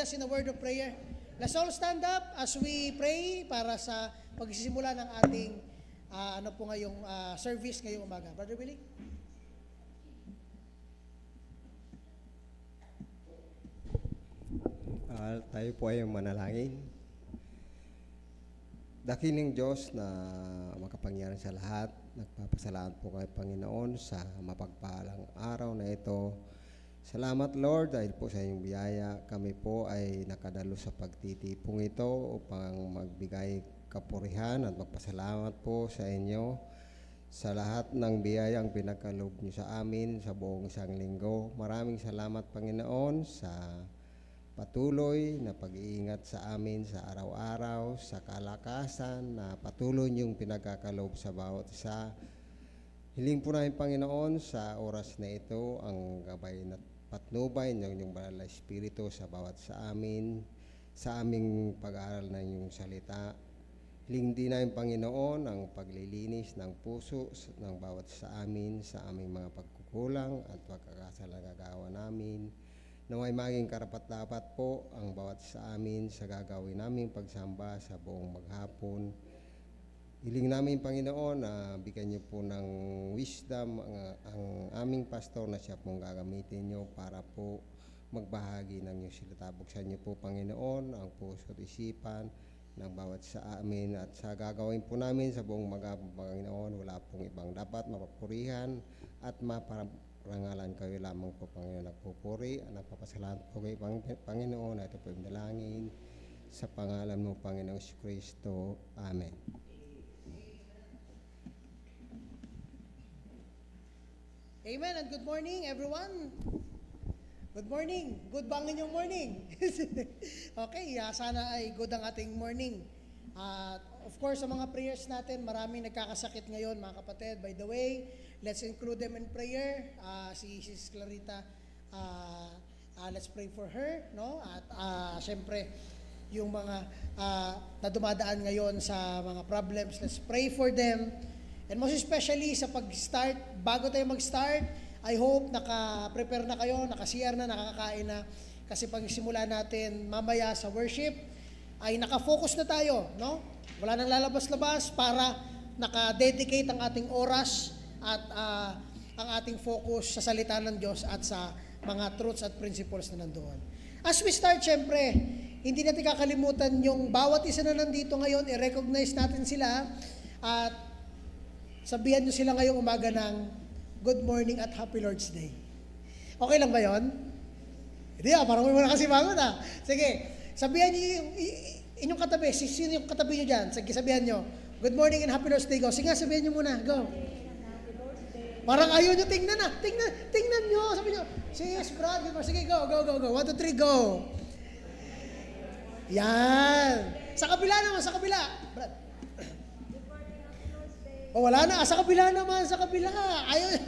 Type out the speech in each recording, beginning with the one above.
us in a word of prayer? Let's all stand up as we pray para sa pagsisimula ng ating ngayong service ngayong umaga. Brother Willie? Tayo po ay manalangin. Dakiling Diyos na makapangyarihan sa lahat, nagpapasalamat po kay Panginoon sa mapagpalang araw na ito. Salamat Lord dahil po sa iyong biyaya, kami po ay nakadalo sa pagtitipong ito upang magbigay kapurihan at magpasalamat po sa inyo sa lahat ng biyayang pinagkaloob niyo sa amin sa buong isang linggo. Maraming salamat Panginoon sa patuloy na pag-iingat sa amin sa araw-araw, sa kalakasan na patuloy niyong pinagkakaloob sa bawat isa. Hiling po namin Panginoon sa oras na ito ang gabay na patnubay ng inyong banal na Espiritu sa bawat sa amin, sa aming pag-aaral ng inyong salita. Hiling din namin Panginoon ang paglilinis ng puso ng bawat sa amin, sa aming mga pagkukulang at pagkakasala gagawa namin. Naway maging karapat-dapat po ang bawat sa amin sa gagawin naming pagsamba sa buong maghapon. Hiling namin Panginoon na bigyan niyo po ng wisdom ang aming pastor na siya pong gagamitin niyo para po magbahagi ng inyong salita. Buksan niyo po Panginoon ang puso at isipan ng bawat sa amin at sa gagawin po namin sa buong maghapon Panginoon. Wala pong ibang dapat mapapurihan at maparangalan kayo lamang po Panginoon. Nagpupuri at nagpapasalamat po kay Panginoon. Ito po yung dalangin sa pangalan mo Panginoong Kristo. Amen. Amen and good morning everyone. Good morning. Good ba ang inyong morning? Okay, sana ay good ang ating morning. Of course, sa mga prayers natin, maraming nagkakasakit ngayon mga kapatid. By the way, let's include them in prayer. Si Sis Clarita, let's pray for her, no? At syempre, yung mga na dumadaan ngayon sa mga problems, let's pray for them. And most especially sa pag-start, bago tayo mag-start, I hope naka-prepare na kayo, naka-CR na, nakakakain na. Kasi pag simula natin mamaya sa worship, ay naka-focus na tayo, no? Wala nang lalabas-labas para naka-dedicate ang ating oras at ang ating focus sa salita ng Diyos at sa mga truths at principles na nandoon. As we start, syempre, hindi natin kakalimutan yung bawat isa na nandito ngayon, i-recognize natin sila at sabihan nyo sila ngayong umaga ng good morning at happy Lord's Day. Okay lang ba yon? Hindi parang may nakasimangon Sige, sabihan nyo yung inyong katabi. Sino yung katabi nyo dyan? Sige, sabihan nyo, good morning and happy Lord's Day. Go. Sige, sabihan nyo muna. Go. Parang ayaw nyo tingnan Tingnan nyo. Sabi nyo, sis, brad. Sige, go. 1, 2, 3, go. Yan. Sa kabila naman, sa kabila. Brad. Wala na. Sa kabila naman, sa kabila. Ayaw.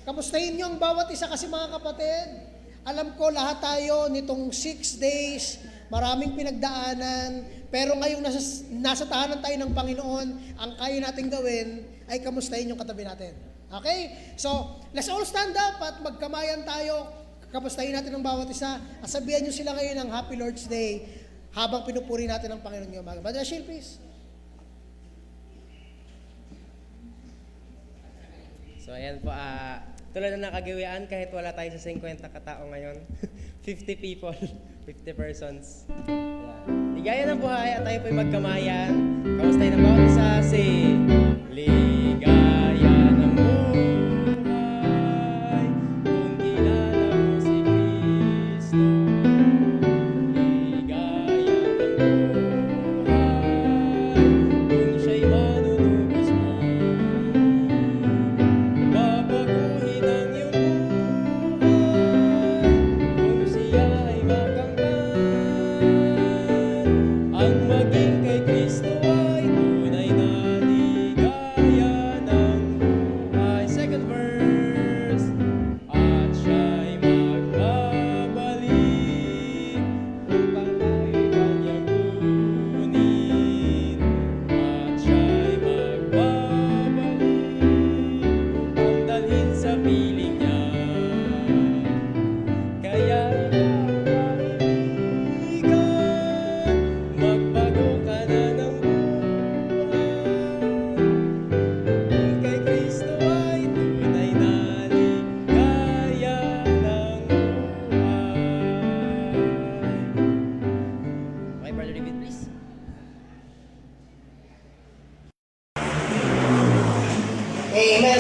Kamustahin nyo ang bawat isa kasi mga kapatid. Alam ko lahat tayo nitong 6 days, maraming pinagdaanan, pero ngayong nasa tahanan tayo ng Panginoon, ang kaya natin gawin ay kamustahin yung katabi natin. Okay? So, let's all stand up at magkamayan tayo. Kamustahin natin ang bawat isa. At sabihan nyo sila ngayon ng Happy Lord's Day habang pinupuri natin ang Panginoon ngayong umaga. Brother Ashil, please. So ayan po, tulad na nakagawian kahit wala tayo sa 50 katao ngayon, 50 people, 50 persons. Ayan. Ligaya ng buhay at tayo po'y magkamayan. Kamusta ng bawat isa si ligaya ng buhay kung kilala mo si Kristo. Ligaya ng buhay kung siya'y manunubos mo. Babaguhin ang iyong buhay kung siya ay makangkan. Ang maging kay Kristo ay tunay na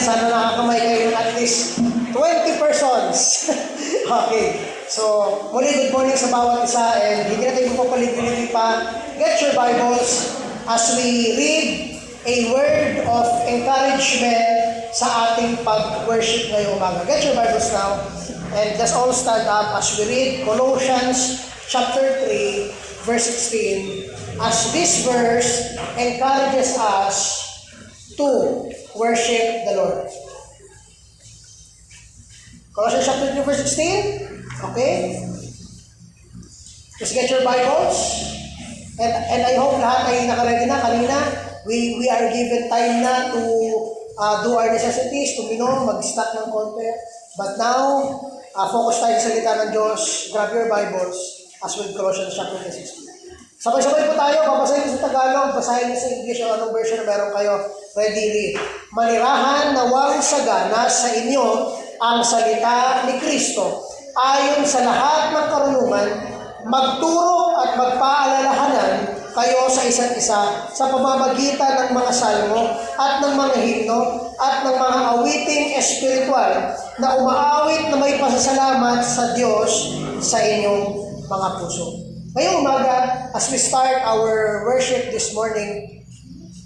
sana nakakamay kayo ng at least 20 persons. Okay. So, muli good morning sa bawat isa and hindi na tayo magpapaligoy pa. Get your Bibles as we read a word of encouragement sa ating pag-worship ngayong umaga. Get your Bibles now and just all stand up as we read Colossians chapter 3 verse 16 as this verse encourages us to worship the Lord. Colossians chapter 3 verse 16. Okay? Just get your Bibles. And I hope lahat ay nakaready na kanina. We are given time na to do our necessities, tuminom, mag-start ng konti. But now, focus tayo sa salita ng Diyos. Grab your Bibles as with Colossians chapter 16. Sabay-sabay po tayo, babasahin sa Tagalog, basahin sa English o anong version na meron kayo. Ready, read. Manirahan nawang sagana sa inyo ang salita ni Kristo. Ayon sa lahat ng karunungan, magturo at magpaalalahanan kayo sa isa't isa sa pamamagitan ng mga salmo at ng mga himno at ng mga awiting espiritual na umaawit na may pasasalamat sa Diyos sa inyong mga puso. Ngayong umaga, as we start our worship this morning,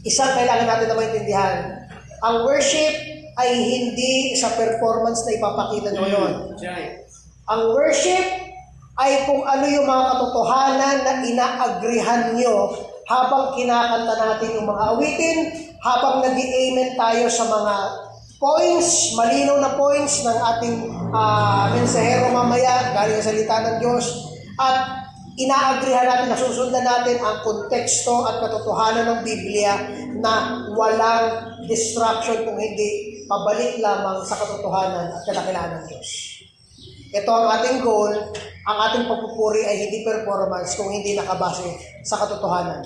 isang kailangan natin na maintindihan. Ang worship ay hindi sa performance na ipapakita nyo ngayon. Ang worship ay kung ano yung mga katotohanan na inaagrihan nyo habang kinakanta natin yung mga awitin, habang nag-amen tayo sa mga points, malinaw na points ng ating mensahero mamaya, galing sa salita ng Diyos, at inaagrihan natin, nasusundan natin ang konteksto at katotohanan ng Biblia na walang distraction kung hindi pabalik lamang sa katotohanan at kadakilaan ng Diyos. Ito ang ating goal, ang ating pagpupuri ay hindi performance kung hindi nakabase sa katotohanan.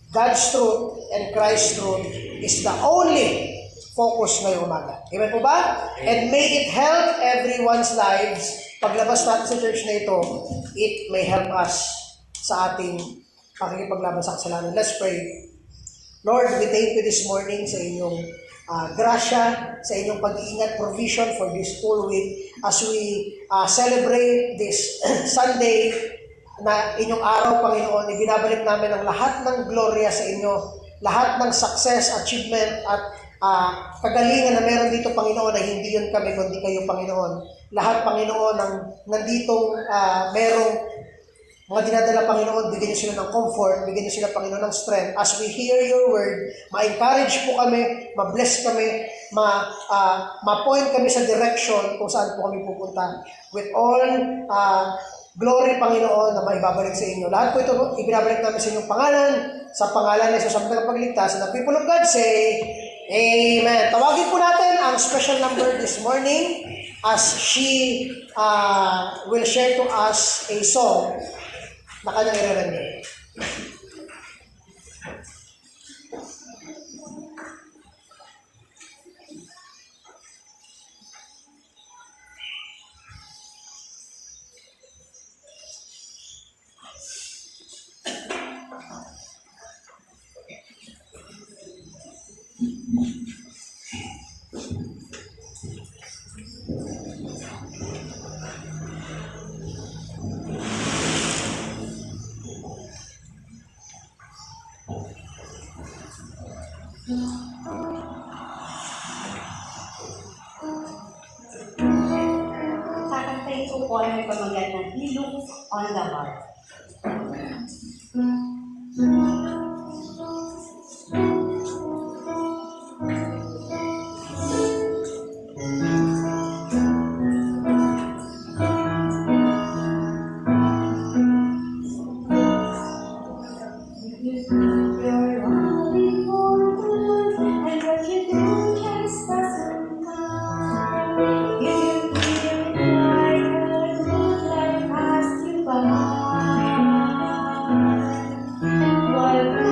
God's truth and Christ's truth is the only focus ngayong umaga. Amen po ba? And may it help everyone's lives. Paglabas natin sa church na ito, it may help us sa ating pakikipaglaban sa kasalanan. Let's pray. Lord, we thank you this morning sa inyong grasya, sa inyong pag-iingat, provision for this whole week as we celebrate this Sunday na inyong araw, Panginoon. Ibinabalik namin ang lahat ng gloria sa inyo, lahat ng success, achievement at kagalingan na meron dito, Panginoon, na hindi yun kami, kundi kayo, Panginoon. Lahat, Panginoon, ng nanditong merong mga dinadala, Panginoon, bigyan niyo sila ng comfort, bigyan niyo sila, Panginoon, ng strength. As we hear your word, ma-encourage po kami, ma-bless kami, ma-point kami sa direction kung saan po kami pupunta. With all glory, Panginoon, na maibabalik sa inyo. Lahat po ito, ibinabalik namin sa inyong pangalan, sa pangalan ng Jesus ang tagapagligtas. And the people of God say, Amen. Tawagin po natin ang special number this morning as she will share to us a song na kanyang irarangin. Kakantayin ko po ang pamagat ng Ilong on the Heart. While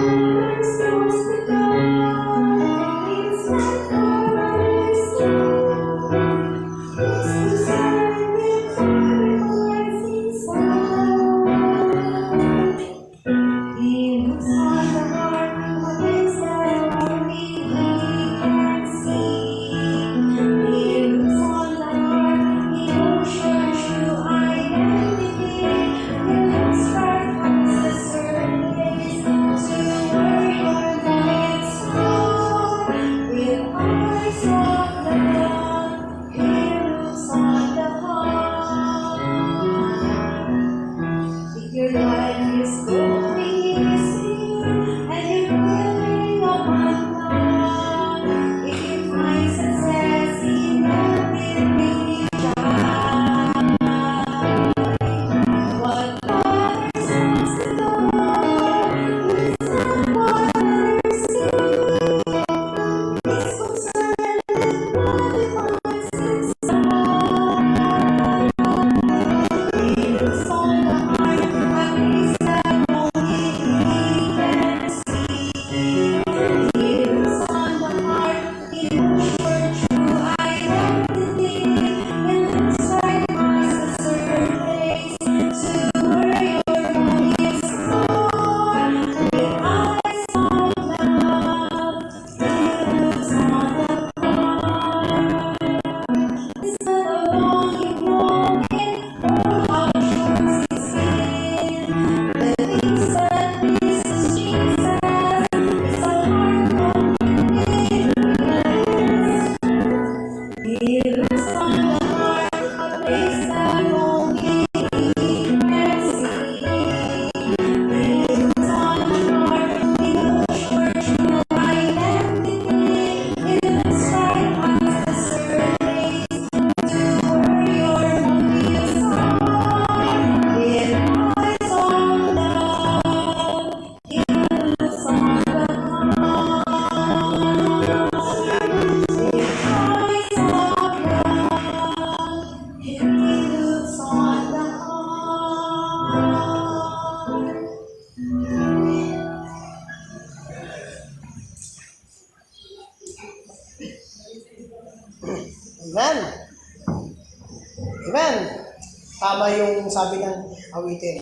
tama yung sabi ng awitin.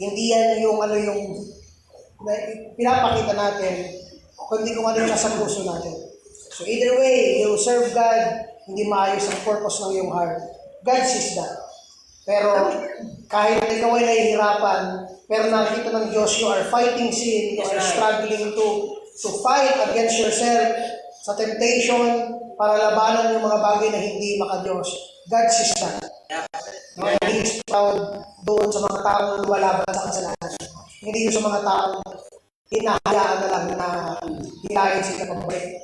Hindi yan yung pinapakita natin, kundi kung ano yung nasa puso natin. So either way, you serve God, hindi maayos ang purpose ng iyong heart. God sees that. Pero kahit ikaw ay nahihirapan, pero nakikita ng Diyos, you are fighting sin, you are struggling to fight against yourself sa temptation para labanan yung mga bagay na hindi maka-Diyos. God sees that. And He is proud doon sa mga taong lumalaban sa kasalanan. Hindi yung sa mga taong hinahayaan na lang na hilahin sila pabalik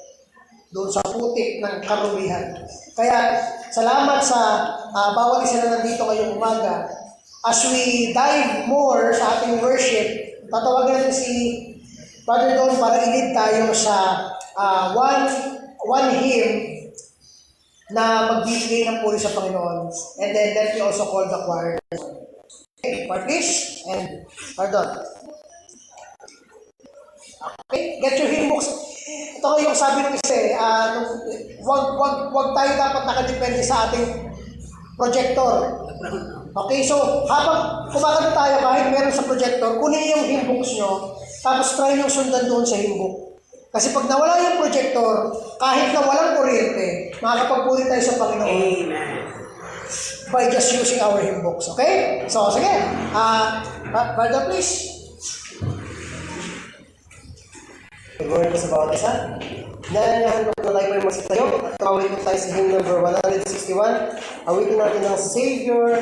doon sa putik ng karumihan. Kaya, salamat sa bawat isa na nandito ngayong umaga. As we dive more sa ating worship, tatawagan natin si Father Don para i-lead tayo sa one hymn na magbibigay ng puri sa Panginoon. And then let me also call the choir. Okay, choir please. And pardon. Okay, get your hymn books. Ito yung sabi ng isa wag tayo dapat nakadepende sa ating projector. Okay, so habang kumakanta tayo kahit meron sa projector, kunin niyo yung hymn books nyo, tapos try nyo sundan doon sa hymn book. Kasi pag nawala yung projector, kahit na walang kuryente, makakapagpuri tayo sa Panginoon. Amen. By just using our hymn books. Okay? So, sige. Brother, please. Good morning po sa bawat isa. Nananahan mo na tayo po yung masitayo. At tumawin po tayo sa hymn number 161. Awitin natin ang Savior,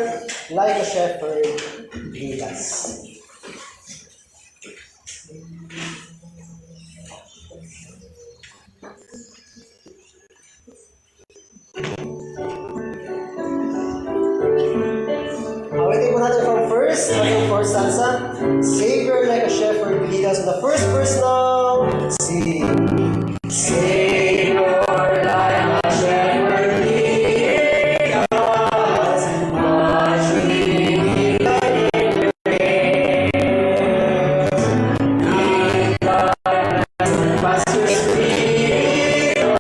like a shepherd, lead us. Awitin po natin from first stanza. Savior, like a shepherd, lead us. The first verse now. Sing. Savior, like a shepherd, lead us. Much we need thy grace. Lead us, pastors, lead us.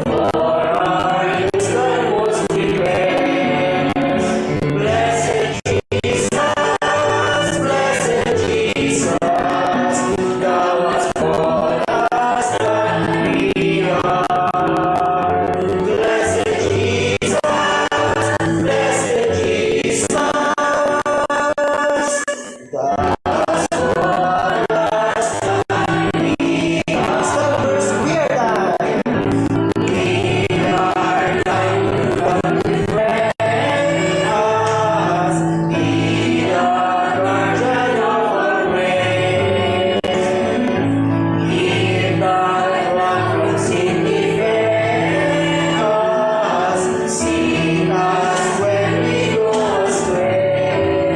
For our use thy voice we praise. Blessed Jesus, blessed Jesus, thou hast called us that we are. Blessed Jesus, blessed Jesus, thou hast called us that we are. Stop verse, we are thine. We are thine, come defend us. Be the guardian of our way. Give thy rock from sin, defend us. Sing us when we go astray.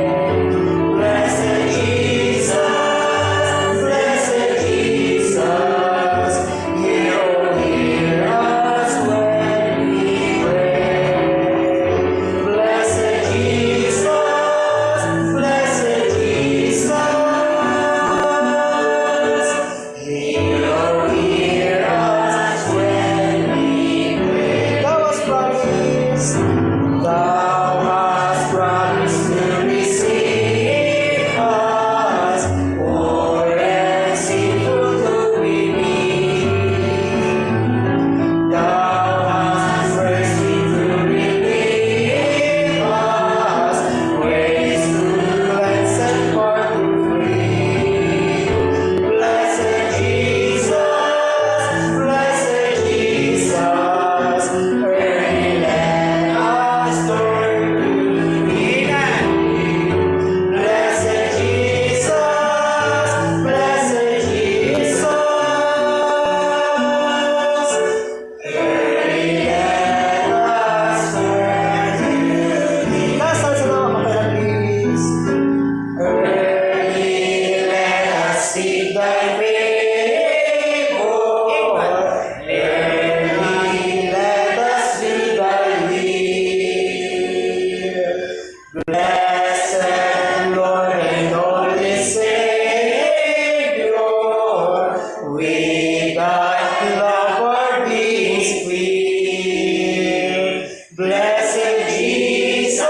Blessed Jesus, hear us when we pray. Blessed Jesus, hear us when we pray. Thou hast promised to receive us, poor and sinful though we be. Thou hast mercy to relieve us, ways to cleanse and pardon free. Blessed Jesus, early let us turn to thee. Blessed Jesus, early let us turn to thee. Last time sa mga kapatid, please. Early let us seek thy favor. Early let us do thy will. Blessed Lord and only Savior, with thy love our beings filled. Blessed Jesus,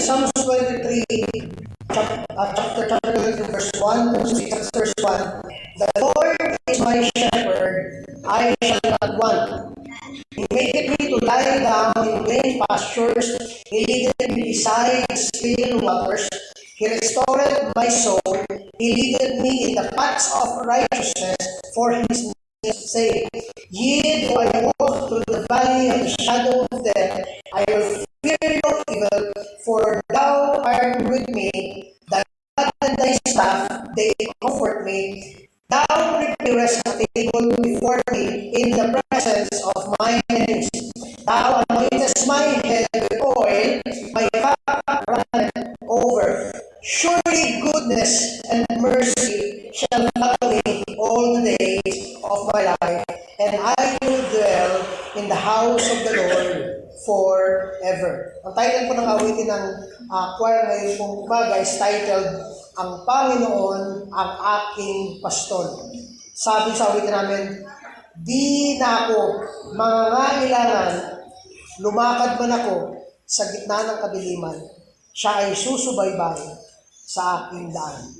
Psalms 23, chapter 22, verse 1 to 6, verse 1, the Lord is my shepherd, I shall not want. He maketh me to lie down in green pastures, He leadeth me beside still waters, He restoreth my soul, He leadeth me in the paths of righteousness for His name's sake. Yea, though I walk through the valley of the shadow of death, I will fear no evil, for thou art with me, thy rod and thy staff, they comfort me. Thou preparest a table before me in the presence of my enemies. Thou anointest my head with oil, my cup runneth over. Surely goodness and mercy shall follow me all the days of my life, and I will dwell in the house of the Lord forever. Ang title po ng awitin ng choir ngayon pong umaga is titled, Ang Panginoon ang aking pastor. Sabi sa awitin namin, di na ako mangangailangan, lumakad man ako sa gitna ng kadiliman, siya ay susubaybay sa aking daan.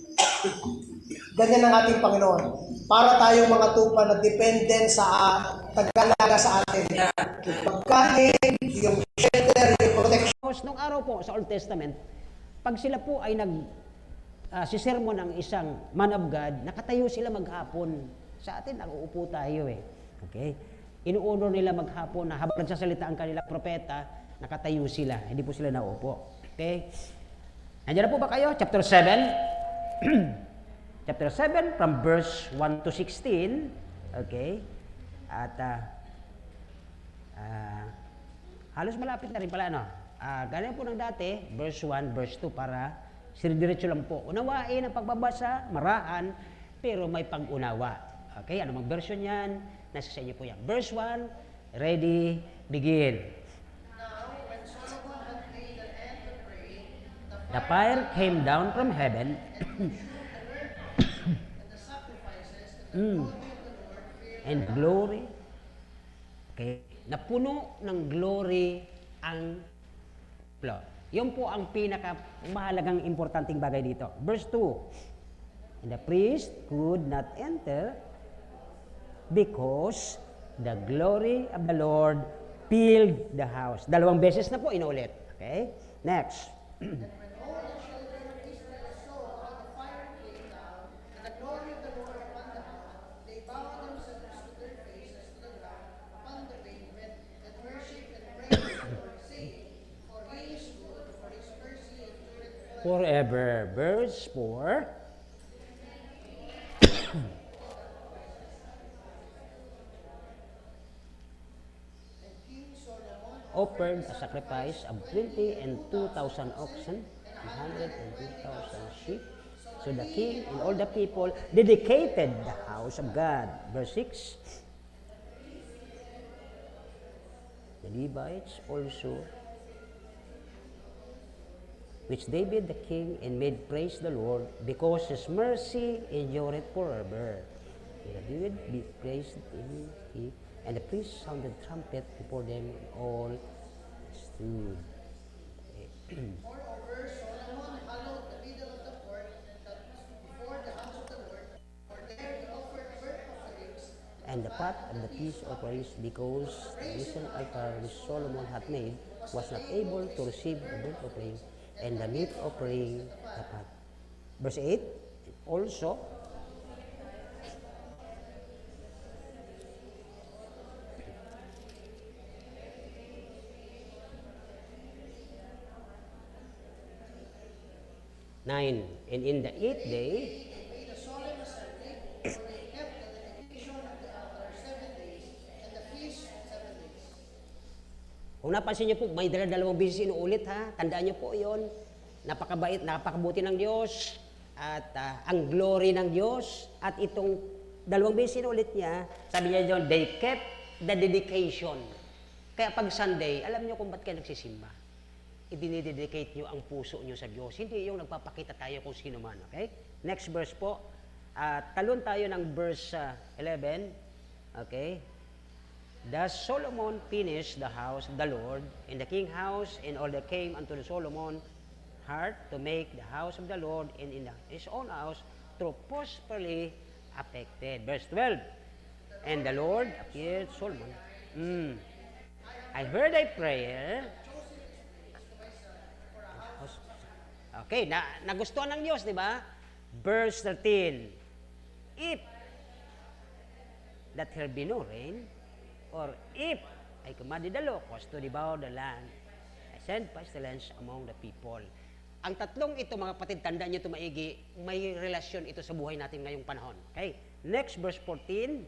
Ganyan ang ating Panginoon. Para tayong mga tupa na dependent sa taglalaga sa atin. Yung pagkain, yung shelter, yung protection. Nung araw po sa Old Testament, pag sila po ay sisermon ng isang man of God, nakatayo sila maghapon. Sa atin, nauupo tayo eh. Okay? Inuunor nila maghapon na habang nagsasalita ang kanilang propeta, nakatayo sila. Hindi po sila nauupo. Okay? Nandiyan na po ba kayo? Chapter 7. Chapter 7 from verse 1 to 16. Okay? At halos malapit na rin pala, no? Ganyan po ng dati, verse 1, verse 2, para sirdiretso lang po. Unawain ang pagbabasa, marahan, pero may pag-unawa. Okay, ano mang version yan? Nasa sa inyo po yan. Verse 1, ready, begin. The fire came down from heaven and glory. Okay, napuno ng glory ang floor. Yun po ang mahalagang importanteng bagay dito. Verse 2, and the priest could not enter because the glory of the Lord filled the house. Dalawang beses na po inulit. Okay? Next. Forever. Verse 4. Offered a sacrifice of 20 and 2,000 oxen, 102,000 sheep. So the king and all the people dedicated the house of God. Verse 6. The Levites also, which David the king and made praise the Lord, because his mercy endureth forever. David be praised in he, and the priest sounded trumpet before them, all stood. Moreover, Solomon hallowed the middle of the court before the house of the Lord, for there he offered burnt offerings. And the pot of the peace offerings, because the recent altar which Solomon had made was not able to receive the burnt offering and the meat offering the pot. Verse 8, also, and in the 8th day, made a solemn assembly, for they kept the dedication of the altar 7 days, and the feast 7 days. kung napansin niyo po, may dalawang beses inuulit ha. Tandaan niyo po yon. Napakabait, napakabuti ng Diyos, at ang glory ng Diyos. At itong dalawang beses inuulit niya, sabi niya doon, they kept the dedication. Kaya pag Sunday, alam niyo kung ba't kayo nagsisimba. Idinidedicate niyo ang puso niyo sa Diyos. Hindi yung nagpapakita tayo kung sino man. Okay? Next verse po. Talon tayo ng verse 11. Okay? Thus Solomon finished the house of the Lord, and the king house, and all that came unto the Solomon, heart to make the house of the Lord and in his own house to prosperly affected. Verse 12. And the Lord appeared to Solomon. I heard thy prayer. Okay, nagustuhan ng Diyos, di ba? Verse 13. If that there be no rain, or if I commanded the locust to devour the land, I send pestilence among the people. Ang tatlong ito, mga kapatid, tandaan nyo ito maigi, may relasyon ito sa buhay natin ngayong panahon. Okay? Next, verse 14.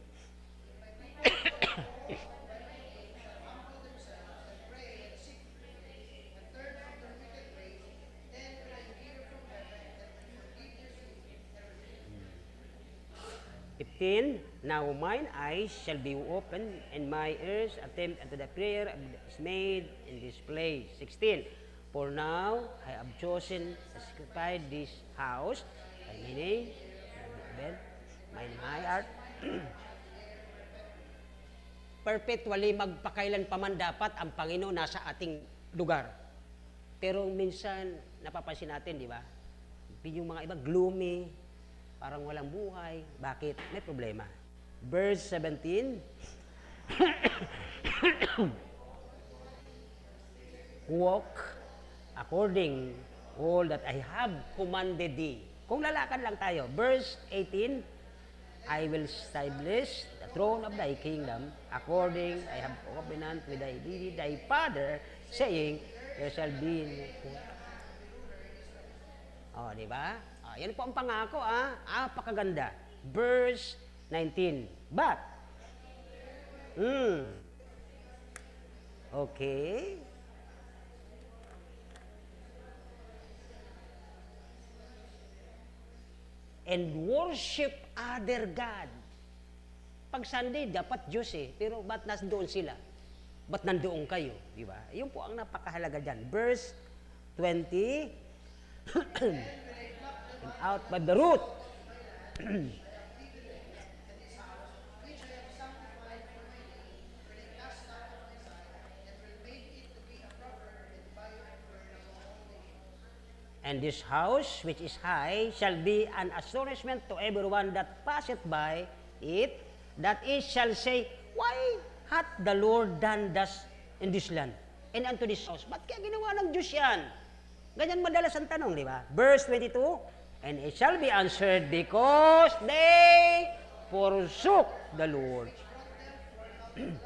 Now mine eyes shall be open, and my ears attend unto the prayer of is made in this place. 16. For now I have chosen to sanctify this house, by my name, mine eye art. Perpetually, magpakailan pa man dapat ang Panginoon nasa ating lugar. Pero minsan, napapansin natin, di ba? Yung mga iba, gloomy, parang walang buhay. Bakit? May problema. Verse 17. Walk according all that I have commanded thee. Kung lalakad lang tayo. Verse 18. I will establish the throne of thy kingdom according I have covenant with thy father, saying, there shall be no Oh, di ba? Yan po ang pangako, Apakaganda. Verse 19. But, okay. And worship other God. Pag Sunday, dapat Diyos pero ba't nandoon sila? Ba't nandoon kayo? Di ba? Yun po ang napakahalaga dyan. Verse 20. And out by the root. And this house which is high shall be an astonishment to everyone that passeth by it, that it shall say, why hath the Lord done thus in this land and unto this house? Ba't kaya ginawa ng Diyos yan? Ganyan madalas ang tanong, di ba? Verse 22, and it shall be answered, because they forsook the Lord. And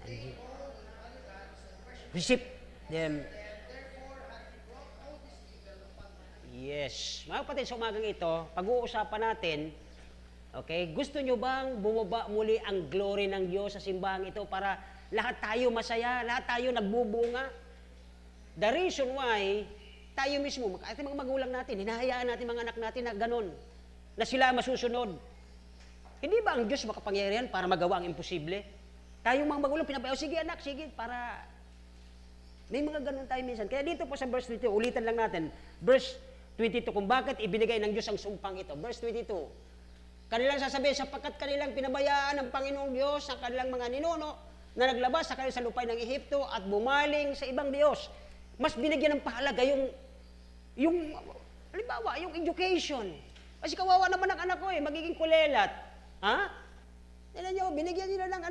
he received them. Yes. Mga kapatid, sa umagang ito, pag-uusapan natin, okay, gusto nyo bang bumaba muli ang glory ng Diyos sa simbahan ito para lahat tayo masaya, lahat tayo nagbubunga? The reason why, tayo mismo, ating mga magulang natin, hinahayaan natin mga anak natin na ganun, na sila masusunod. Hindi ba ang Diyos makapangyarihan para magawa ang imposible? Tayo mga magulang, pinabayaw, sige anak, sige, para may mga ganun tayo minsan. Kaya dito po sa verse 22, ulitan lang natin, verse 22, kung bakit ibinigay ng Diyos ang sumpang ito. Verse 22, kanilang sasabihin, sapagkat kanilang pinabayaan ng Panginoong Diyos ang kanilang mga ninuno na naglabas sa kanilang lupay ng Ehipto at bumaling sa ibang Diyos. Mas binigyan ng pahalaga yung halimbawa, yung education. Kasi kawawa naman ang anak ko magiging kulelat. Ha? Tignan nyo, binigyan nila ng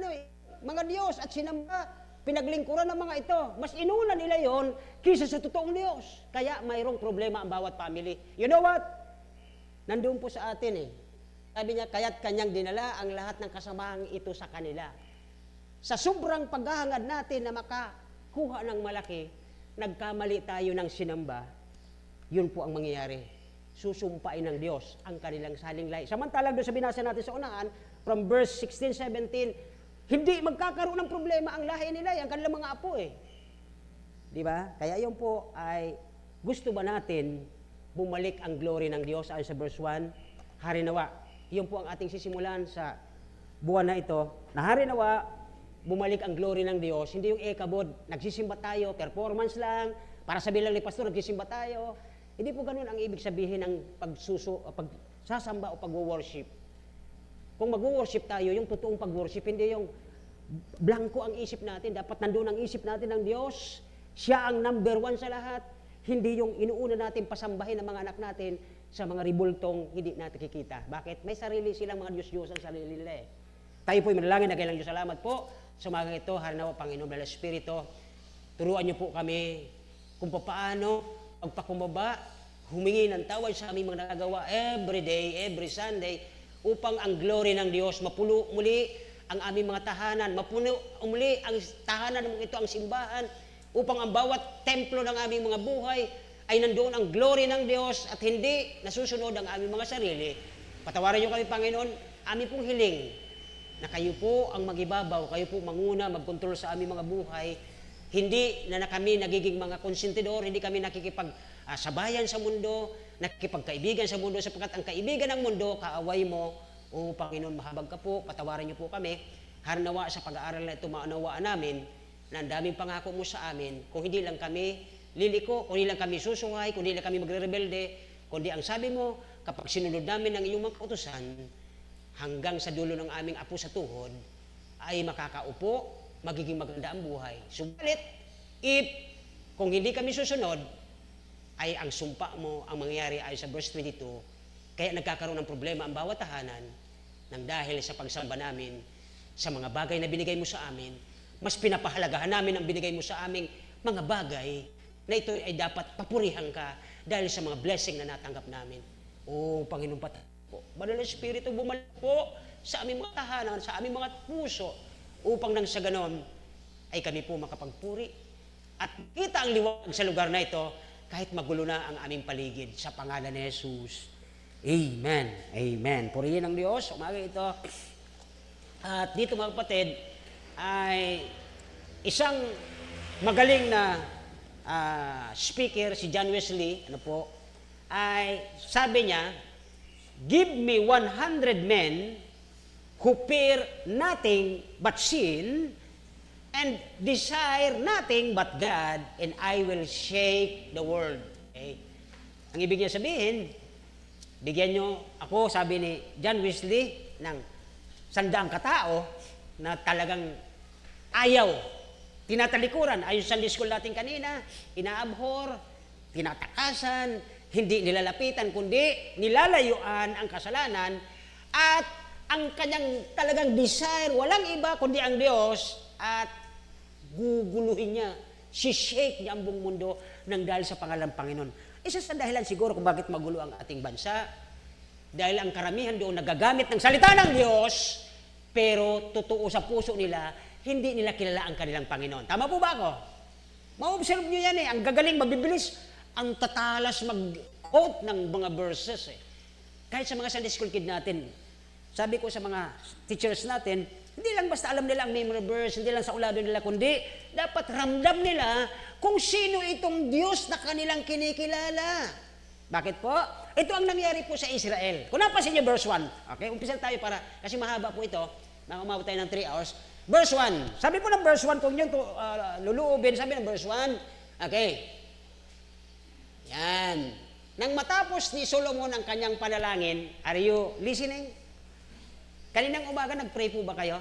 mga Diyos at sinamba, pinaglingkuran ng mga ito. Mas inuna nila yon kaysa sa totoong Diyos. Kaya mayroong problema ang bawat family. You know what? Nandun po sa atin Sabi niya, kaya't kanyang dinala ang lahat ng kasamahang ito sa kanila. Sa sobrang paghahangad natin na makakuha ng malaki, nagkamali tayo ng sinamba, yun po ang mangyayari. Susumpain ng Diyos ang kanilang saling-lahi. Samantalang doon sa binasa natin sa unahan, from verse 16, 17, hindi magkakaroon ng problema ang lahi nila, ang kanilang mga apo Di ba? Kaya yun po ay, gusto ba natin bumalik ang glory ng Diyos ayon sa verse 1? Harinawa. Yun po ang ating sisimulan sa buwan na ito. Na harinawa, bumalik ang glory ng Diyos. Hindi yung ekabod, nagsisimba tayo, performance lang, para sabihin lang ni pastor, nagsisimba tayo. Hindi po ganun ang ibig sabihin ng pagsasamba o pag-worship. Kung mag-worship tayo, yung totoong pag-worship, hindi yung blanco ang isip natin. Dapat nandoon ang isip natin ng Diyos. Siya ang number one sa lahat. Hindi yung inuuna natin pasambahin ang mga anak natin sa mga ribultong hindi natin kikita. Bakit? May sarili silang mga Diyos-Diyos ang sarili nila eh. Tayo po'y manalangin na kailang Diyos. Salamat po sa mga ito. Harinawa, Panginoon, dahil Espiritu. Turuan niyo po kami kung paano pagpakumbaba, humingi ng tawad sa aming mga nagagawa every day, every Sunday, upang ang glory ng Diyos mapuno muli ang aming mga tahanan, mapuno muli ang tahanan ng ito, ang simbahan, upang ang bawat templo ng aming mga buhay ay nandoon ang glory ng Diyos at hindi nasusunod ang aming mga sarili. Patawarin niyo kami, Panginoon, aming pong hiling na kayo po ang magibabaw, kayo po manguna, magkontrol sa aming mga buhay. Hindi na kami nagiging mga konsentidor, hindi kami nakikipagsabayan sa mundo, nakikipagkaibigan sa mundo, sapagkat ang kaibigan ng mundo, kaaway mo. O Panginoon, mahabag ka po, patawarin niyo po kami. Harnawa sa pag-aaral na ito, maunawaan namin na ang daming pangako mo sa amin, kung hindi lang kami liliko, kung hindi lang kami susuway, kung hindi lang kami magre-rebelde, kundi ang sabi mo, kapag sinunod namin ang iyong mga kautusan, hanggang sa dulo ng aming apo sa tuhod, ay makakaupo, magiging maganda ang buhay. Subalit, kung hindi kami susunod, ay ang sumpa mo ang mangyayari ay sa verse 22, kaya nagkakaroon ng problema ang bawat tahanan nang dahil sa pagsamba namin sa mga bagay na binigay mo sa amin, mas pinapahalagahan namin ang binigay mo sa aming mga bagay na ito ay dapat papurihan ka dahil sa mga blessing na natanggap namin. O Panginoon, po, Banal na Espiritu, bumalik po sa aming mga tahanan, sa aming mga puso, upang nang sa ganon ay kami po makapagpuri at kita ang liwanag sa lugar na ito kahit magulo na ang aming paligid. Sa pangalan ni Jesus. Amen. Amen. Purihin ang Diyos. Umaga ito. At dito mga kapatid, ay isang magaling na speaker, si John Wesley, ay sabi niya, give me 100 men who fear nothing but sin and desire nothing but God, and I will shake the world. Okay? Ang ibig niya sabihin, bigyan nyo ako, sabi ni John Wesley, ng 100 katao na talagang ayaw, tinatalikuran, ayon sa Sunday school natin kanina, inaabhor, tinatakasan, hindi nilalapitan, kundi nilalayuan ang kasalanan, at ang kanyang talagang desire, walang iba kundi ang Diyos, at guguluhin niya, si-shake niya ang buong mundo nang dahil sa pangalan ng Panginoon. Isa sa dahilan siguro kung bakit magulo ang ating bansa, dahil ang karamihan doon nagagamit ng salita ng Diyos, pero totoo sa puso nila, hindi nila kilala ang kanilang Panginoon. Tama po ba ako? Ma-observe nyo yan eh, ang gagaling, mabibilis, ang tatalas mag-quote ng mga verses eh. Kahit sa mga Sunday school kid natin, sabi ko sa mga teachers natin, hindi lang basta alam nila ang memory verse, hindi lang sa ulado nila, kundi dapat ramdam nila kung sino itong Diyos na kanilang kinikilala. Bakit po? Ito ang nangyari po sa Israel. Kung napansin niyo verse 1, okay, umpisan tayo para, kasi mahaba po ito, umabot tayo ng 3 hours. Verse 1, sabi po ng verse 1, kung yun luluubin, sabi ng verse 1, okay, yan. Nang matapos ni Solomon ang kanyang panalangin, are you listening? Kaninang umaga, nag-pray po ba kayo?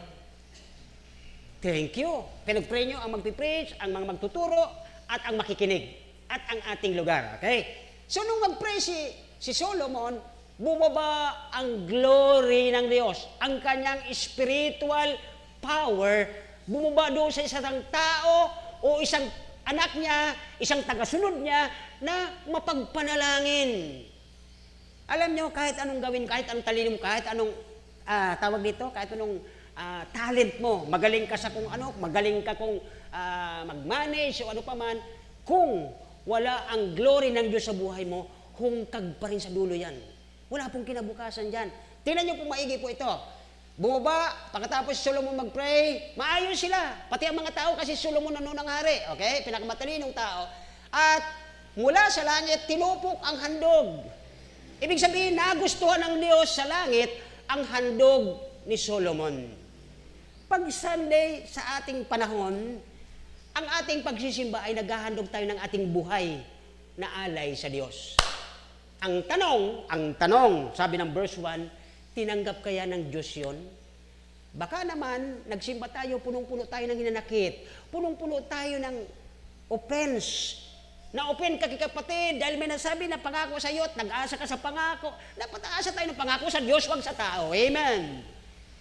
Thank you. Pinag-pray nyo ang magpipreach, ang mga magtuturo, at ang makikinig, at ang ating lugar. Okay? So, nung mag-pray si Solomon, bumaba ang glory ng Diyos, ang kanyang spiritual power, bumaba doon sa isang tao o isang anak niya, isang tagasunod niya na mapagpanalangin. Alam nyo, kahit anong gawin, kahit anong talino mo, kahit anong tawag dito, kahit anong talent mo, magaling ka sa kung ano, magaling ka kung mag-manage o ano pa man, kung wala ang glory ng Diyos sa buhay mo, hungkag pa rin sa dulo yan. Wala pong kinabukasan dyan. Tingnan nyo po maigi po ito. Bumaba, pagkatapos si Solomon mag-pray, maayos sila. Pati ang mga tao, kasi Solomon ang nunang hari, okay? Pinakamatalinong tao. At mula sa langit, tinupok ang handog. Ibig sabihin, nagustuhan ng Diyos sa langit ang handog ni Solomon. Pag Sunday sa ating panahon, ang ating pagsisimba ay naghahandog tayo ng ating buhay na alay sa Diyos. Ang tanong, sabi ng verse 1, tinanggap kaya ng Diyos yun? Baka naman, nagsimba tayo, punong-puno tayo ng hinanakit, punong-puno tayo ng offense, Na-open ka kay kapatid dahil may nasabi na pangako sa iyo at nag-asa ka sa pangako. Dapat aasa tayo ng pangako sa Diyos, wag sa tao. Amen.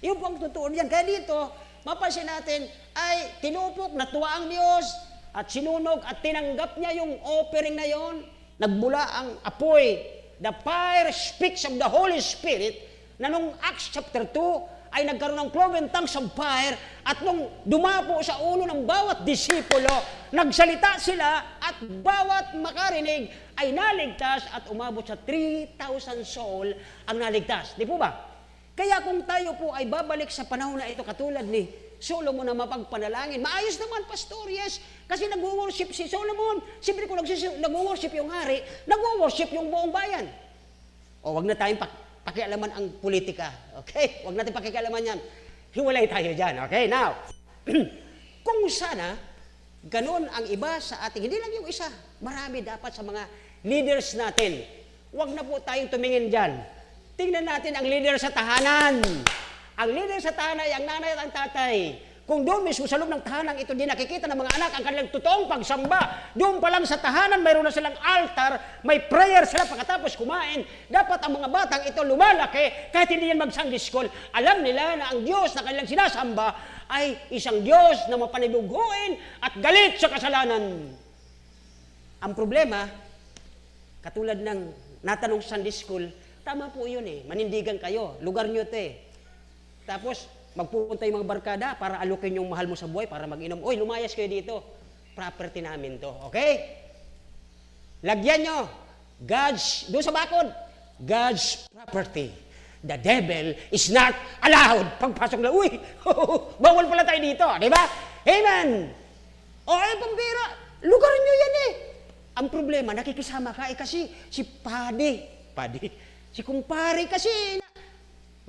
Yun po ang totoo niyan. Kaya dito, mapansin natin, ay tinupok, natuwa ang Diyos, at sinunog at tinanggap niya yung offering na yon. Nagbula ang apoy. The fire speaks of the Holy Spirit na nung Acts chapter 2 ay nagkaroon ng cloven tongues of fire at nung dumapo sa ulo ng bawat disipulo, nagsalita sila at bawat makarinig ay naligtas at umabot sa 3,000 soul ang naligtas. Di po ba? Kaya kung tayo po ay babalik sa panahon na ito katulad ni Solomon na mapagpanalangin, maayos naman, pastor, yes. Kasi nag-worship si Solomon. Siyempre kung nag-worship yung hari, nag-worship yung buong bayan. O wag na tayong pakialaman ang politika. Okay? Wag natin pakialaman yan. Hiwalay tayo dyan. Okay? Now, kung sana, ganun ang iba sa ating, hindi lang yung isa, marami dapat sa mga leaders natin. Wag na po tayong tumingin dyan. Tingnan natin ang leader sa tahanan. Ang leader sa tahanan ay ang nanay at ang tatay. Kung doon mismo sa loob ng tahanan ito din nakikita ng mga anak ang kanilang totoong pagsamba, doon pa lang sa tahanan mayroon na silang altar, may prayer sila pagkatapos kumain. Dapat ang mga batang ito lumalaki kahit hindi yan mag-Sunday school. Alam nila na ang Diyos na kanilang sinasamba ay isang Diyos na mapaniduguin at galit sa kasalanan. Ang problema, katulad ng natanong sa Sunday school, tama po yun eh, manindigan kayo, lugar nyo ito eh. Tapos, magpupunta yung mga barkada para alukin yung mahal mo sa buhay para mag-inom. Oy, lumayas kayo dito. Property namin to. Okay? Lagyan nyo. Doon sa bakod, God's property. The devil is not allowed. Pagpasok na, uy, bawal pala tayo dito. Di ba? Amen. O, pambira. Lugar nyo yan eh. Ang problema, nakikisama ka kasi si si kumpare kasi.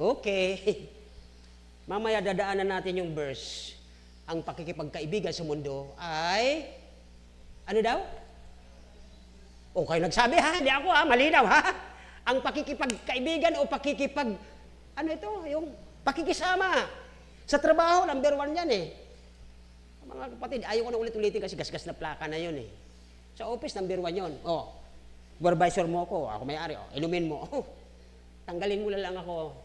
Okay. Mamaya dadaanan natin yung verse. Ang pakikipagkaibigan sa mundo ay, ano daw? Okay, nagsabi ha, hindi ako ha, malinaw ha. Ang pakikipagkaibigan o ano ito, yung pakikisama. Sa trabaho, number 1 yan eh. Mga kapatid, ayaw ko na ulit-ulitin kasi gasgas na plaka na yun eh. Sa office, number 1 yun. O, supervisor mo ako may-ari, inumin mo. Tanggalin mo na lang ako.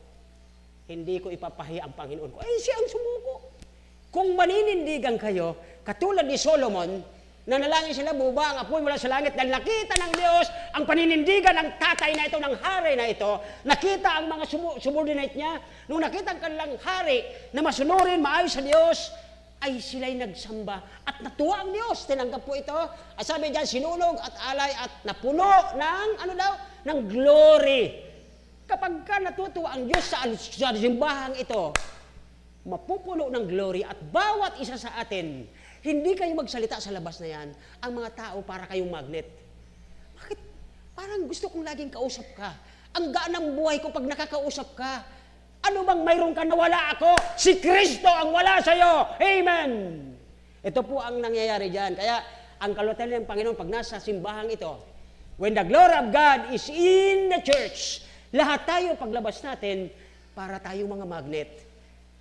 Hindi ko ipapahiya ang Panginoon ko. Ay, siya ang sumuko. Kung maninindigan kayo, katulad ni Solomon, nanalangin sila, buba ang apoy mula sa langit dahil nakita ng Diyos ang paninindigan ng tatay na ito, ng hari na ito. Nakita ang mga subordinate niya. Nung nakita ang kanilang hari na masunurin, maayos sa Diyos, ay sila'y nagsamba. At natuwa ang Diyos. Tinanggap po ito. At sabi diyan, sinunog at alay at napuno ng, ng glory. Kapag ka natutuwa ang Diyos sa simbahang ito, mapupuno ng glory at bawat isa sa atin, hindi kayo magsalita sa labas na yan, ang mga tao para kayong magnet. Bakit? Parang gusto kong laging kausap ka. Ang gaan ng buhay ko pag nakakausap ka. Ano bang mayroon ka na wala ako? Si Kristo ang wala sa'yo. Amen! Ito po ang nangyayari dyan. Kaya ang kalooban ng Panginoon pag nasa simbahang ito, when the glory of God is in the church, lahat tayo paglabas natin para tayong mga magnet.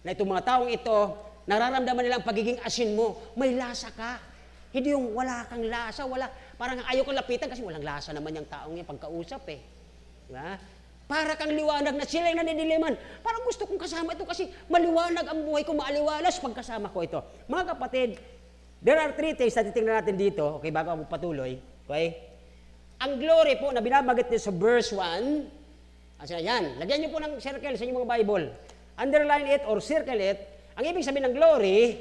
Na itong mga taong ito, nararamdaman nilang pagiging asin mo, may lasa ka. Hindi yung wala kang lasa, parang ayaw kang lapitan kasi walang lasa naman yung taong yung pagkausap eh. Diba? Para kang liwanag na sila yung nanidiliman. Parang gusto kong kasama ito kasi maliwanag ang buhay ko, maaliwalas pag kasama ko ito. Mga kapatid, there are 3 things na titingnan natin dito, okay, bago ako patuloy. Okay? Ang glory po na binabagit din sa verse 1, yan, lagyan niyo po ng circle sa inyong mga Bible. Underline it or circle it. Ang ibig sabihin ng glory,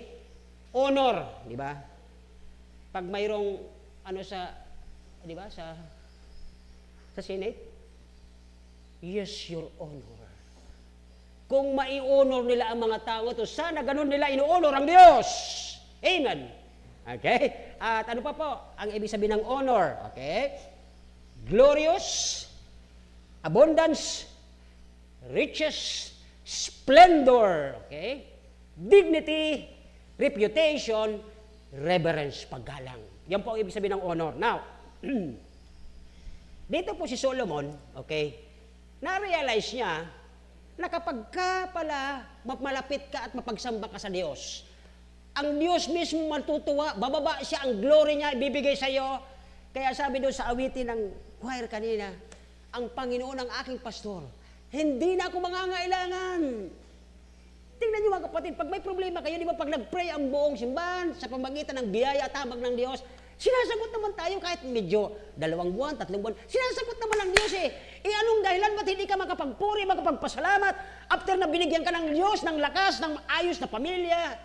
honor, di ba? Pag mayroong di ba, sa Senate, yes, your honor. Kung mai-honor nila ang mga tao ito, sana ganun nila ino-honor ang Diyos. Amen. Okay? At ano pa po? Ang ibig sabihin ng honor, okay? Glorious, abundance, riches, splendor, okay? Dignity, reputation, reverence, paggalang. Yan po ang ibig sabihin ng honor. Now, dito po si Solomon, okay, na-realize niya na kapag ka pala malapit ka at mapagsamba ka sa Diyos, ang Diyos mismo matutuwa, bababa siya, ang glory niya ibibigay sa iyo, Kaya sabi doon sa awitin ng choir kanina, ang Panginoon ang aking pastor. Hindi na ako mangangailangan. Tingnan niyo mga kapatid, pag may problema kayo, di ba pag nag-pray ang buong simbahan sa pamamagitan ng biyaya at habag ng Diyos, sinasagot naman tayo kahit medyo 2 buwan, 3 buwan, sinasagot naman ng Diyos eh. Anong dahilan ba't hindi ka makapagpuri, makapagpasalamat after na binigyan ka ng Diyos, ng lakas, ng ayos na pamilya?